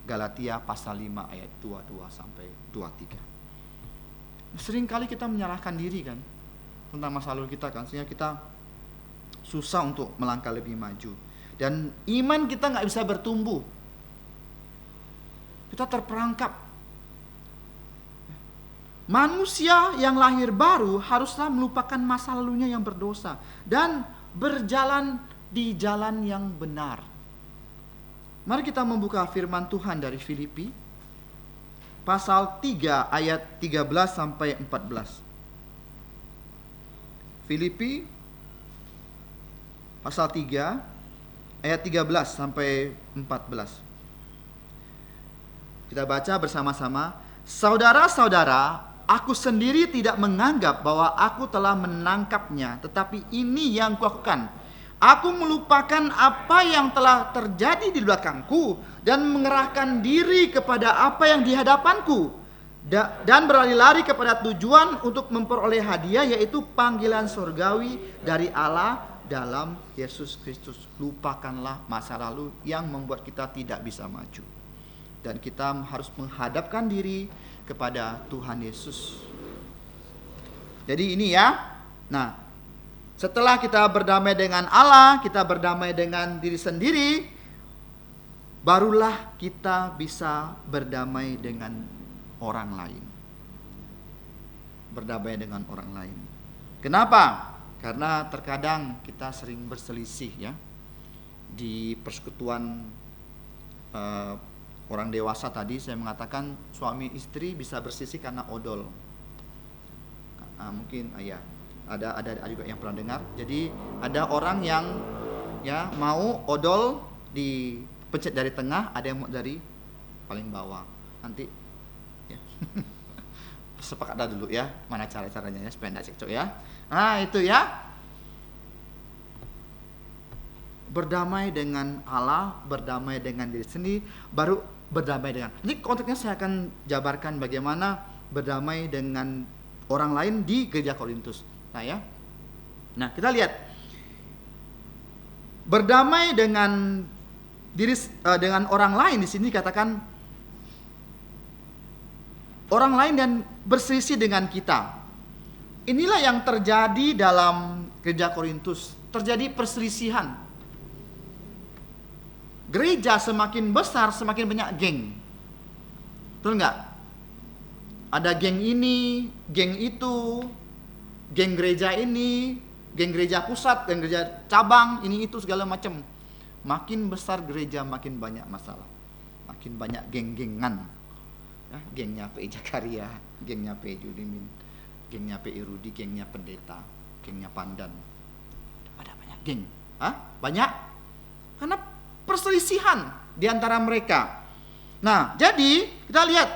Galatia pasal 5 ayat 22 sampai 23. Seringkali kita menyalahkan diri kan tentang masa lalu kita kan, sehingga kita susah untuk melangkah lebih maju, dan iman kita nggak bisa bertumbuh. Kita terperangkap. Manusia yang lahir baru haruslah melupakan masa lalunya yang berdosa dan berjalan di jalan yang benar. Mari kita membuka firman Tuhan dari Filipi pasal 3 ayat 13 sampai 14. Filipi pasal 3 ayat 13 sampai 14. Kita baca bersama-sama. Saudara-saudara, aku sendiri tidak menganggap bahwa aku telah menangkapnya, tetapi ini yang kulakukan. Aku melupakan apa yang telah terjadi di belakangku dan mengerahkan diri kepada apa yang di hadapanku, dan berlari-lari kepada tujuan untuk memperoleh hadiah, yaitu panggilan surgawi dari Allah dalam Yesus Kristus. Lupakanlah masa lalu yang membuat kita tidak bisa maju, dan kita harus menghadapkan diri kepada Tuhan Yesus. Jadi ini ya. Nah, setelah kita berdamai dengan Allah, kita berdamai dengan diri sendiri, barulah kita bisa berdamai dengan orang lain. Berdamai dengan orang lain. Kenapa? Karena terkadang kita sering berselisih ya di persekutuan orang dewasa. Tadi saya mengatakan suami istri bisa berselisih karena odol. Mungkin ya. Ada juga yang pernah dengar. Jadi ada orang yang ya mau odol dipencet dari tengah, ada yang mau dari paling bawah. Nanti ya. Sepakat dah dulu ya, mana caranya ya supaya tidak cekcok ya. Nah itu ya. Berdamai dengan Allah, berdamai dengan diri sendiri, baru berdamai dengan. Jadi konteksnya saya akan jabarkan bagaimana berdamai dengan orang lain di gereja Korintus. Nah, kita lihat berdamai dengan dengan orang lain di sini dikatakan orang lain dan berselisih dengan kita. Inilah yang terjadi dalam gereja Korintus. Terjadi perselisihan. gereja semakin besar, semakin banyak geng. Betul nggak? Ada geng ini, geng itu, geng gereja ini, geng gereja pusat, geng gereja cabang, ini itu segala macam. Makin besar gereja, makin banyak masalah. Makin banyak geng-gengan. Gengnya P. Jakaria, gengnya P. Julimin, gengnya P. Rudi, gengnya pendeta, gengnya Pandan. Ada banyak geng. Banyak. Karena perselisihan di antara mereka. Nah, jadi kita lihat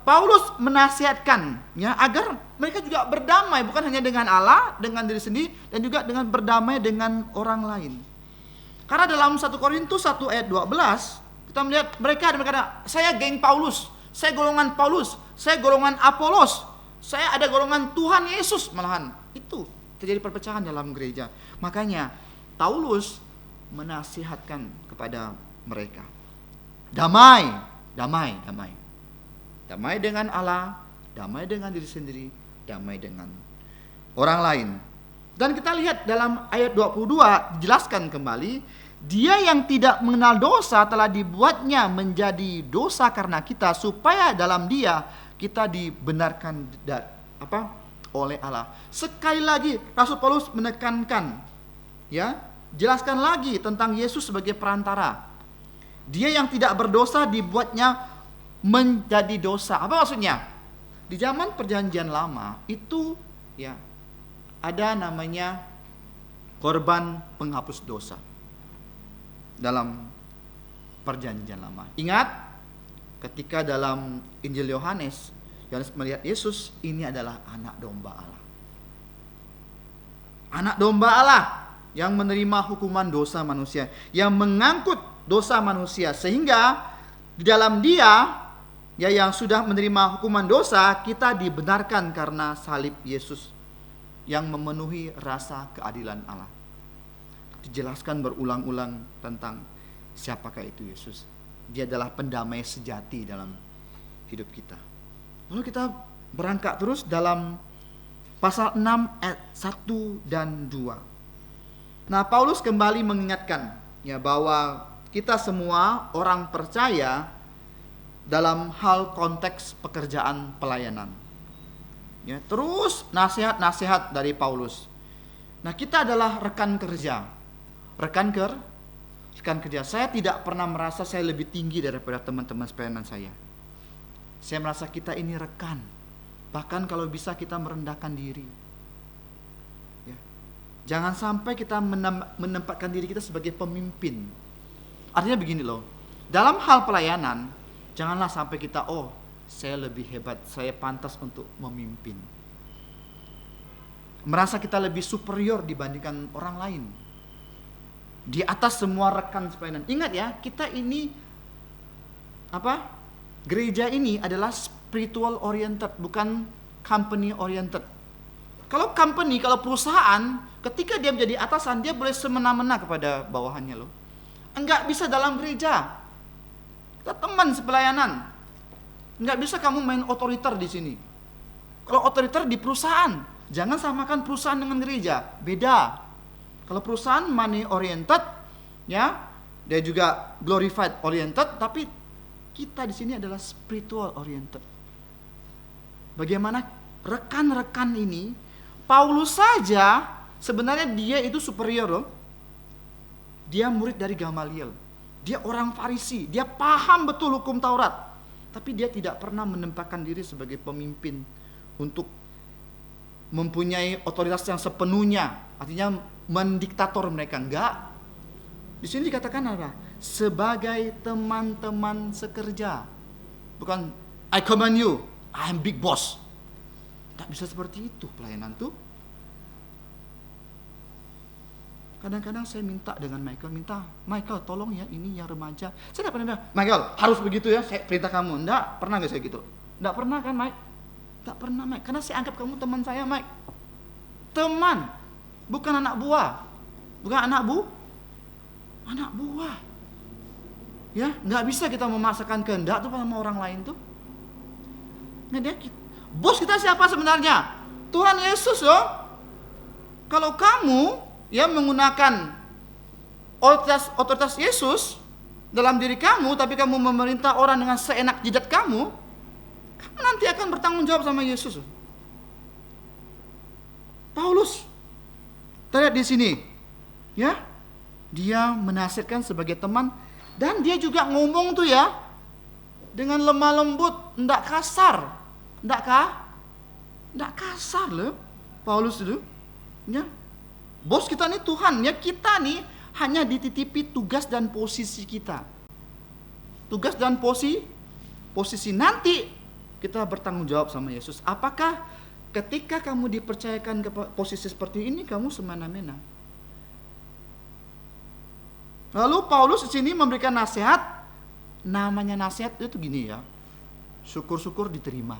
Paulus menasihatkan ya agar mereka juga berdamai, bukan hanya dengan Allah, dengan diri sendiri, dan juga dengan berdamai dengan orang lain. Karena dalam 1 Korintus 1 ayat 12 kita melihat mereka berkata, saya geng Paulus, saya golongan Paulus, saya golongan Apolos, saya ada golongan Tuhan Yesus malahan. Itu terjadi perpecahan dalam gereja. Makanya Paulus menasihatkan kepada mereka, damai, damai, damai. Damai dengan Allah, damai dengan diri sendiri, damai dengan orang lain. Dan kita lihat dalam ayat 22 dijelaskan kembali, dia yang tidak mengenal dosa telah dibuatnya menjadi dosa karena kita, supaya dalam dia kita dibenarkan oleh Allah. Sekali lagi Rasul Paulus menekankan, ya, jelaskan lagi tentang Yesus sebagai perantara. Dia yang tidak berdosa dibuatnya menjadi dosa. Apa maksudnya? Di zaman perjanjian lama itu ya ada namanya korban penghapus dosa dalam perjanjian lama. Ingat ketika dalam Injil Yohanes melihat Yesus, ini adalah anak domba Allah. Anak domba Allah yang menerima hukuman dosa manusia, yang mengangkut dosa manusia, sehingga di dalam dia ya yang sudah menerima hukuman dosa, kita dibenarkan karena salib Yesus yang memenuhi rasa keadilan Allah. Dijelaskan berulang-ulang tentang siapakah itu Yesus. Dia adalah pendamai sejati dalam hidup kita. Lalu kita berangkat terus dalam pasal 6 ayat 1 dan 2. Nah, Paulus kembali mengingatkan ya bahwa kita semua orang percaya dalam hal konteks pekerjaan pelayanan. Ya, terus nasihat-nasihat dari Paulus. Nah, kita adalah rekan kerja. Rekan kerja. Saya tidak pernah merasa saya lebih tinggi daripada teman-teman sepelayanan saya. Saya merasa kita ini rekan. Bahkan kalau bisa kita merendahkan diri. Ya. Jangan sampai kita menempatkan diri kita sebagai pemimpin. Artinya begini loh. Dalam hal pelayanan, janganlah sampai kita, saya lebih hebat, saya pantas untuk memimpin. Merasa kita lebih superior dibandingkan orang lain. Di atas semua rekan sepelayanan. Ingat ya, kita ini gereja ini adalah spiritual oriented, bukan company oriented. Kalau perusahaan, ketika dia menjadi atasan, dia boleh semena-mena kepada bawahannya loh. Enggak bisa dalam gereja. Kita teman sepelayanan. Enggak bisa kamu main otoriter di sini. Kalau otoriter di perusahaan, jangan samakan perusahaan dengan gereja, beda. Kalau perusahaan money oriented, ya, dia juga glorified oriented, tapi kita di sini adalah spiritual oriented. Bagaimana rekan-rekan ini, Paulus saja sebenarnya dia itu superior loh. Dia murid dari Gamaliel. Dia orang Farisi, dia paham betul hukum Taurat. Tapi dia tidak pernah menempatkan diri sebagai pemimpin untuk mempunyai otoritas yang sepenuhnya, artinya mendiktator mereka. Enggak. Di sini dikatakan apa? Sebagai teman-teman sekerja. Bukan I command you, I'm big boss. Tidak bisa seperti itu pelayanan tuh. Kadang-kadang saya minta dengan Michael tolong ya, ini yang remaja. Saya tidak pernah bilang, Michael harus begitu ya, saya perintah kamu. Tidak pernah gak saya gitu? Tidak pernah kan Mike? Tidak pernah Mike, karena saya anggap kamu teman saya Mike. Teman, bukan anak buah. Bukan anak buah. Ya, nggak bisa kita memaksakan kehendak tuh sama orang lain tuh. Nah, bos kita siapa sebenarnya? Tuhan Yesus loh. Kalau kamu ya menggunakan otoritas Yesus dalam diri kamu, tapi kamu memerintah orang dengan seenak jidat kamu, kamu nanti akan bertanggung jawab sama Yesus. Paulus, kita lihat di sini, ya, dia menasihatkan sebagai teman, dan dia juga ngomong tuh ya dengan lemah lembut, ndak kasar, ndak kasar loh, Paulus itu, ya. Bos kita nih Tuhan, ya, kita nih hanya dititipi tugas dan posisi kita. Tugas dan posisi nanti kita bertanggung jawab sama Yesus. Apakah ketika kamu dipercayakan ke posisi seperti ini kamu semena-mena? Lalu Paulus di sini memberikan nasihat. Namanya nasihat itu gini ya. Syukur-syukur diterima.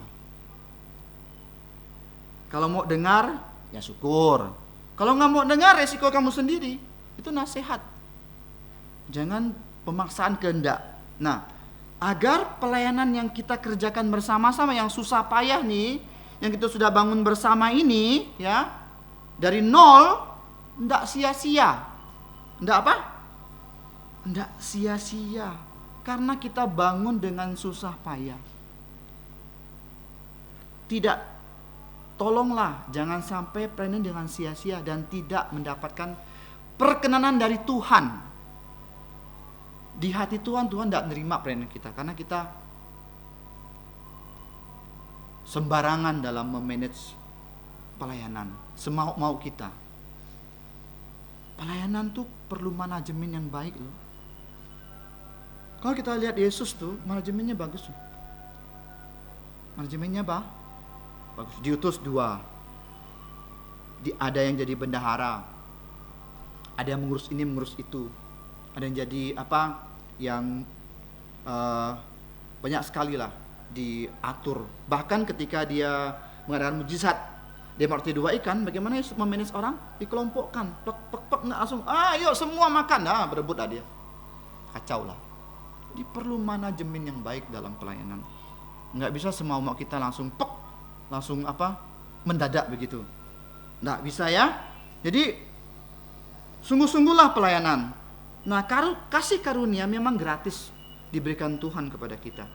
Kalau mau dengar, ya syukur. Kalau nggak mau dengar, resiko kamu sendiri. Itu nasihat. Jangan pemaksaan kehendak. Nah, agar pelayanan yang kita kerjakan bersama-sama, yang susah payah nih, yang kita sudah bangun bersama ini, ya, dari nol, ndak sia-sia. Ndak apa? Ndak sia-sia. Karena kita bangun dengan susah payah. Tidak, tolonglah jangan sampai pelayanan dengan sia-sia dan tidak mendapatkan perkenanan dari Tuhan. Di hati Tuhan tidak menerima pelayanan kita karena kita sembarangan dalam memanage pelayanan, semau-mau kita. Pelayanan tuh perlu manajemen yang baik loh. Kalau kita lihat Yesus tuh manajemennya bagus tuh. Manajemennya bagus. Diutus 2. Ada yang jadi bendahara. Ada yang mengurus ini, mengurus itu. Ada yang jadi yang banyak sekali lah diatur. Bahkan ketika dia mengadakan mujizat, dia mengerti 2 ikan, bagaimana Yesus memanage orang? Dikelompokkan, nggak langsung, ayo semua makan, berebut lah dia. Kacau lah. Jadi perlu manajemen yang baik dalam pelayanan. Nggak bisa semau-mau kita langsung mendadak begitu. Nggak bisa ya. Jadi sungguh-sungguhlah pelayanan. Nah, kasih karunia memang gratis diberikan Tuhan kepada kita.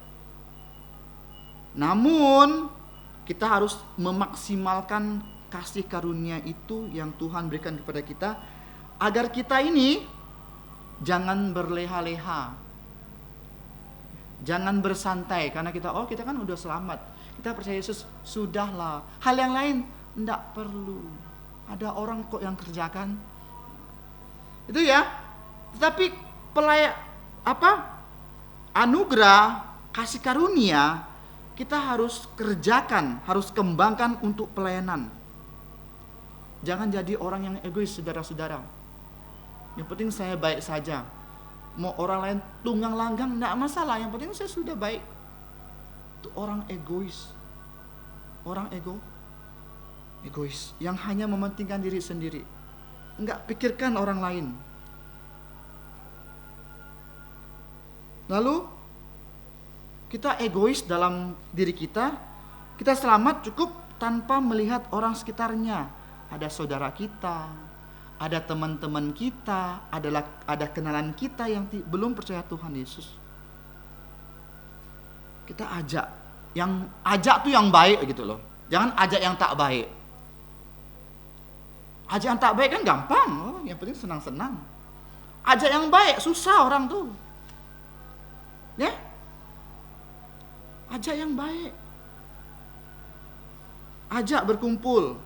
Namun, kita harus memaksimalkan kasih karunia itu yang Tuhan berikan kepada kita, agar kita ini jangan berleha-leha. Jangan bersantai karena kita kan udah selamat. Kita percaya Yesus, sudahlah. Hal yang lain enggak perlu. Ada orang kok yang kerjakan. Itu ya. Tetapi anugerah, kasih karunia kita harus kerjakan, harus kembangkan untuk pelayanan. Jangan jadi orang yang egois, saudara-saudara. Yang penting saya baik saja. Mau orang lain tunggang langgang enggak masalah, yang penting saya sudah baik. Itu orang egois. Orang egois yang hanya mementingkan diri sendiri. Enggak pikirkan orang lain. Lalu kita egois dalam diri kita selamat cukup tanpa melihat orang sekitarnya. Ada saudara kita, ada teman-teman kita, ada kenalan kita yang belum percaya Tuhan Yesus. Kita ajak tuh yang baik gitu loh. Jangan ajak yang tak baik. Ajak yang tak baik kan gampang, yang penting senang-senang. Ajak yang baik susah orang tuh, ya. Ajak yang baik, ajak berkumpul,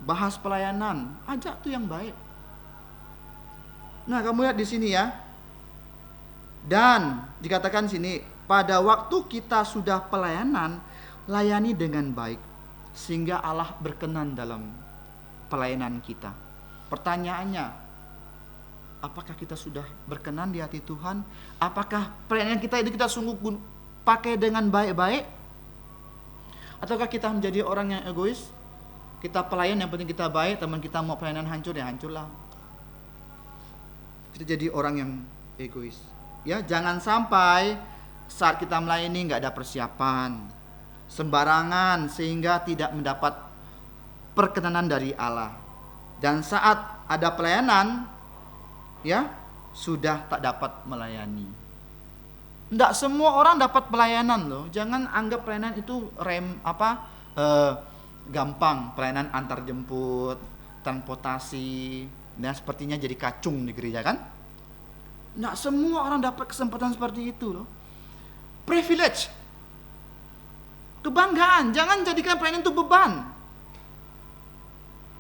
bahas pelayanan, ajak tuh yang baik. Nah, kamu lihat di sini ya. Dan dikatakan sini, pada waktu kita sudah pelayanan, layani dengan baik sehingga Allah berkenan dalam pelayanan kita. Pertanyaannya, apakah kita sudah berkenan di hati Tuhan? Apakah pelayanan kita itu kita sungguh pakai dengan baik-baik? Ataukah kita menjadi orang yang egois? Kita pelayan yang penting kita baik, teman kita mau pelayanan hancur ya hancurlah. Kita jadi orang yang egois. Ya, jangan sampai saat kita melayani nggak ada persiapan, sembarangan sehingga tidak mendapat perkenanan dari Allah. Dan saat ada pelayanan, ya sudah tak dapat melayani. Tidak semua orang dapat pelayanan loh. Jangan anggap pelayanan itu gampang. Pelayanan antar jemput, transportasi, dan sepertinya jadi kacung di gereja kan? Tidak semua orang dapat kesempatan seperti itu loh. Privilege, kebanggaan. Jangan jadikan pelayanan itu beban.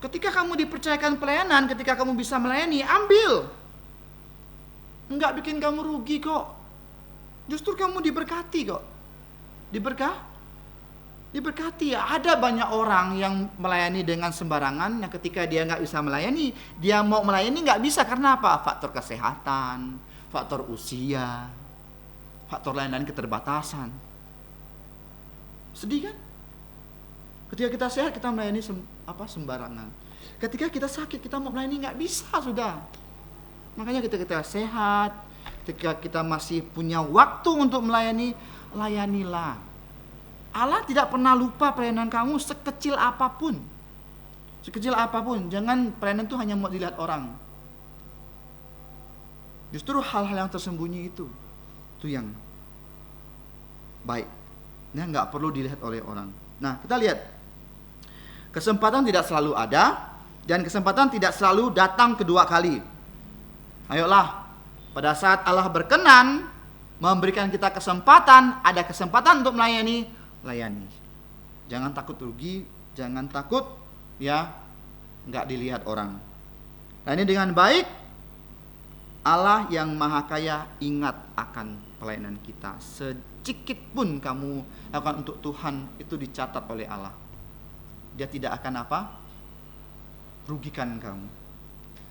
Ketika kamu dipercayakan pelayanan, ketika kamu bisa melayani, ambil. Enggak bikin kamu rugi kok. Justru kamu diberkati kok. Diberkati ya. Ada banyak orang yang melayani dengan sembarangan. Yang ketika dia nggak bisa melayani, dia mau melayani nggak bisa. Karena apa? Faktor kesehatan, faktor usia, faktor lain keterbatasan. Sedih kan? Ketika kita sehat, kita melayani sembarangan. Ketika kita sakit, kita mau melayani nggak bisa sudah. Makanya ketika kita sehat, ketika kita masih punya waktu untuk melayani, layanilah. Allah tidak pernah lupa pelayanan kamu sekecil apapun. Sekecil apapun. Jangan pelayanan itu hanya mau dilihat orang. Justru hal-hal yang tersembunyi itu yang baik. Nah, nggak perlu dilihat oleh orang. Nah, kita lihat. Kesempatan tidak selalu ada, dan kesempatan tidak selalu datang kedua kali. Ayolah, pada saat Allah berkenan memberikan kita kesempatan, ada kesempatan untuk melayani, layani. Jangan takut rugi, jangan takut ya nggak dilihat orang. Nah, ini dengan baik. Allah yang maha kaya ingat akan pelayanan kita. Sedikit pun kamu lakukan untuk Tuhan, itu dicatat oleh Allah. Dia tidak akan rugikan kamu.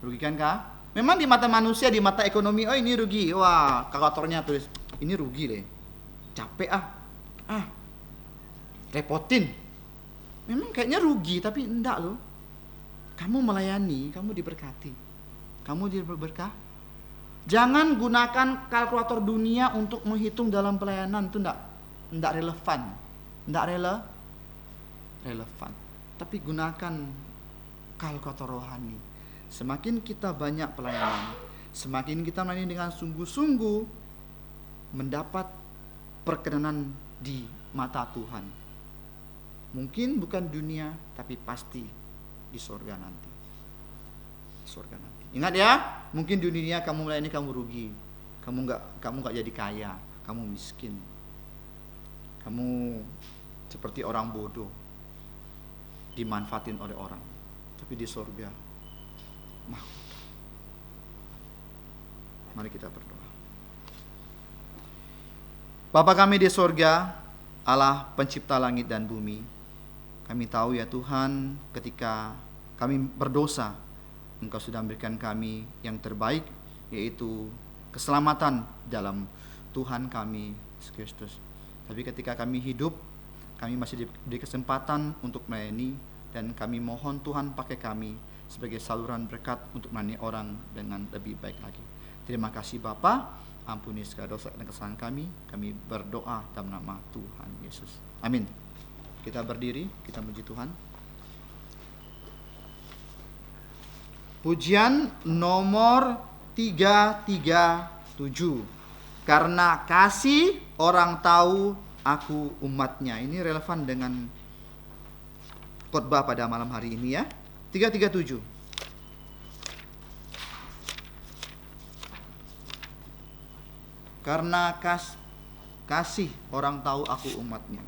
Rugikankah? Memang di mata manusia, di mata ekonomi, oh ini rugi. Wah, kalkulatornya tulis, ini rugi deh. Capek repotin. Memang kayaknya rugi, tapi enggak loh. Kamu melayani, kamu diberkati. Kamu diberkah. Jangan gunakan kalkulator dunia untuk menghitung dalam pelayanan, itu enggak relevan. Enggak relevan. Tapi gunakan kalkulator rohani. Semakin kita banyak pelayanan, semakin kita melayani dengan sungguh-sungguh, mendapat perkenanan di mata Tuhan. Mungkin bukan dunia, tapi pasti di surga nanti. Ingat ya, mungkin di dunia kamu melayani kamu rugi, kamu nggak jadi kaya, kamu miskin, kamu seperti orang bodoh, dimanfaatin oleh orang. Tapi di surga mahkota. Mari kita berdoa. Bapa kami di surga, Allah pencipta langit dan bumi, kami tahu ya Tuhan, ketika kami berdosa, Engkau sudah memberikan kami yang terbaik, yaitu keselamatan dalam Tuhan kami Yesus Kristus. Tapi ketika kami hidup, kami masih diberi kesempatan untuk melayani, dan kami mohon Tuhan pakai kami sebagai saluran berkat untuk melayani orang dengan lebih baik lagi. Terima kasih Bapa, ampuni segala dosa dan kesalahan kami. Kami berdoa dalam nama Tuhan Yesus. Amin. Kita berdiri, kita puji Tuhan. Pujian nomor 337. Karena kasih orang tahu aku umatnya. Ini relevan dengan khotbah pada malam hari ini ya. 337. Karena kasih orang tahu aku umatnya.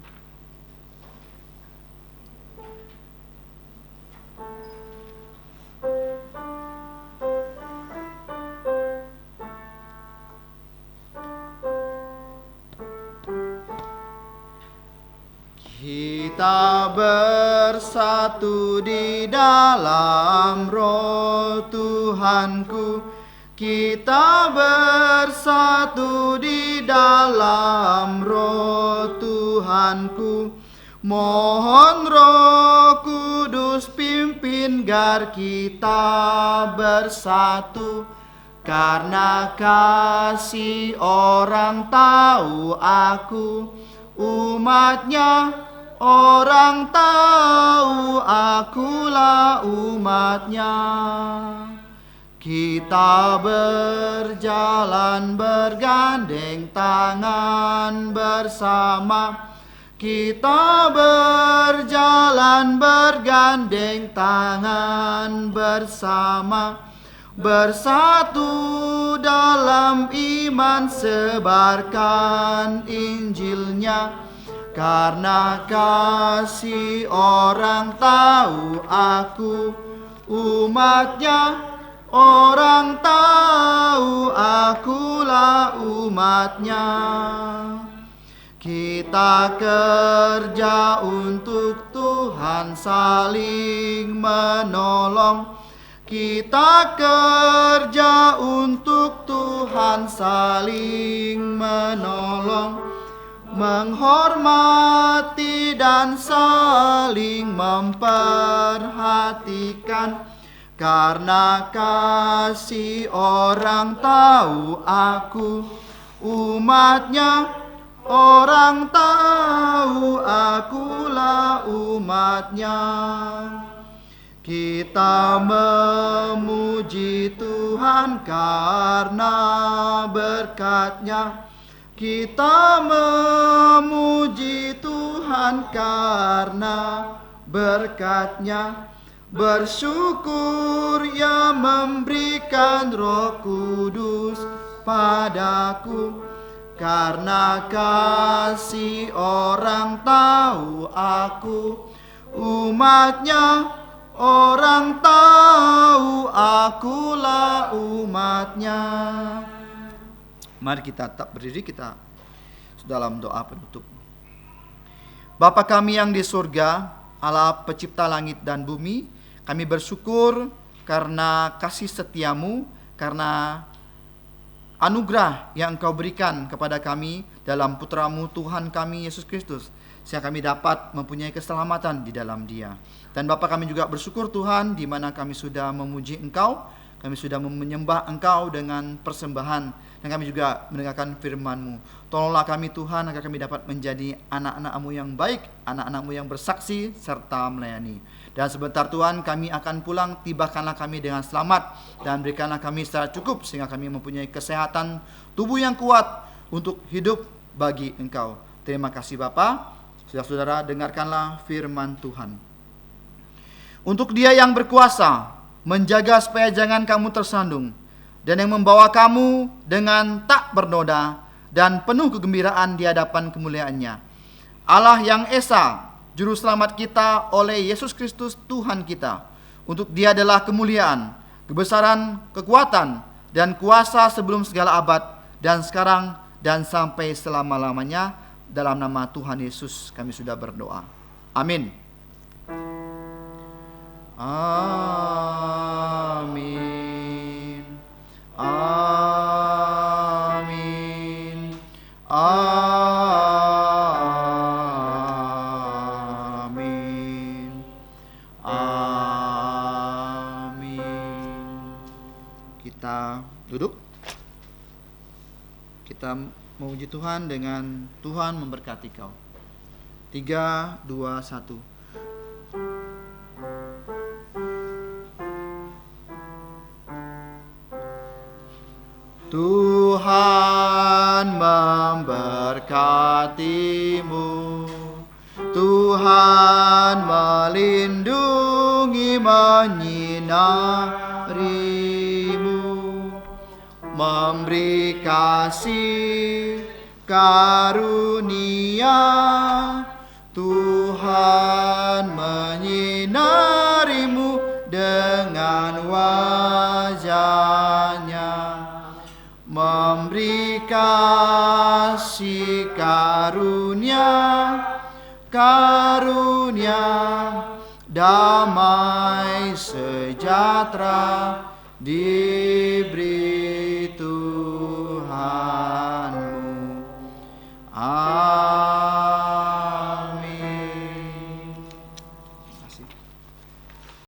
Kita bersatu di dalam Roh Tuhanku. Kita bersatu di dalam Roh Tuhanku. Mohon Roh Kudus pimpin gar kita bersatu. Karena kasih orang tahu aku umatnya. Orang tahu akulah umatnya. Kita berjalan bergandeng tangan bersama. Kita berjalan bergandeng tangan bersama. Bersatu dalam iman sebarkan Injilnya. Karena kasih orang tahu aku umatnya. Orang tahu akulah umatnya. Kita kerja untuk Tuhan saling menolong. Kita kerja untuk Tuhan saling menolong. Menghormati dan saling memperhatikan. Karena kasih orang tahu aku umatnya. Orang tahu akulah umatnya. Kita memuji Tuhan karena berkat-Nya. Kita memuji Tuhan karena berkat-Nya. Bersyukur Ia memberikan Roh Kudus padaku. Karena kasih orang tahu aku umatnya. Orang tahu akulah umatnya. Mari kita tetap berdiri, kita dalam doa penutup. Bapa kami yang di surga, Allah pencipta langit dan bumi, kami bersyukur karena kasih setiamu, karena anugerah yang Engkau berikan kepada kami dalam putra-Mu Tuhan kami Yesus Kristus, sehingga kami dapat mempunyai keselamatan di dalam Dia. Dan Bapa kami juga bersyukur Tuhan, di mana kami sudah memuji Engkau, kami sudah menyembah Engkau dengan persembahan, dan kami juga mendengarkan firman-Mu. Tolonglah kami Tuhan, agar kami dapat menjadi anak-anak-Mu yang baik, anak-anak-Mu yang bersaksi, serta melayani. Dan sebentar Tuhan kami akan pulang, tibakanlah kami dengan selamat, dan berikanlah kami secara cukup, sehingga kami mempunyai kesehatan tubuh yang kuat untuk hidup bagi Engkau. Terima kasih Bapa. Saudara-saudara, dengarkanlah firman Tuhan. Untuk Dia yang berkuasa menjaga supaya jangan kamu tersandung, dan yang membawa kamu dengan tak bernoda dan penuh kegembiraan di hadapan kemuliaan-Nya. Allah yang Esa, Juru Selamat kita oleh Yesus Kristus Tuhan kita. Untuk Dia adalah kemuliaan, kebesaran, kekuatan, dan kuasa sebelum segala abad, dan sekarang dan sampai selama-lamanya. Dalam nama Tuhan Yesus kami sudah berdoa. Amin. Amin. Amin. Amin. Amin. Kita duduk. Kita memuji Tuhan dengan Tuhan memberkati kau. 3, 2, 1. Tuhan memberkatimu, Tuhan melindungi menyinarimu, memberi kasih karunia. Tuhan menyinarimu dengan wajah-Nya, memberi kasih karunia, karunia, damai sejahtera diberi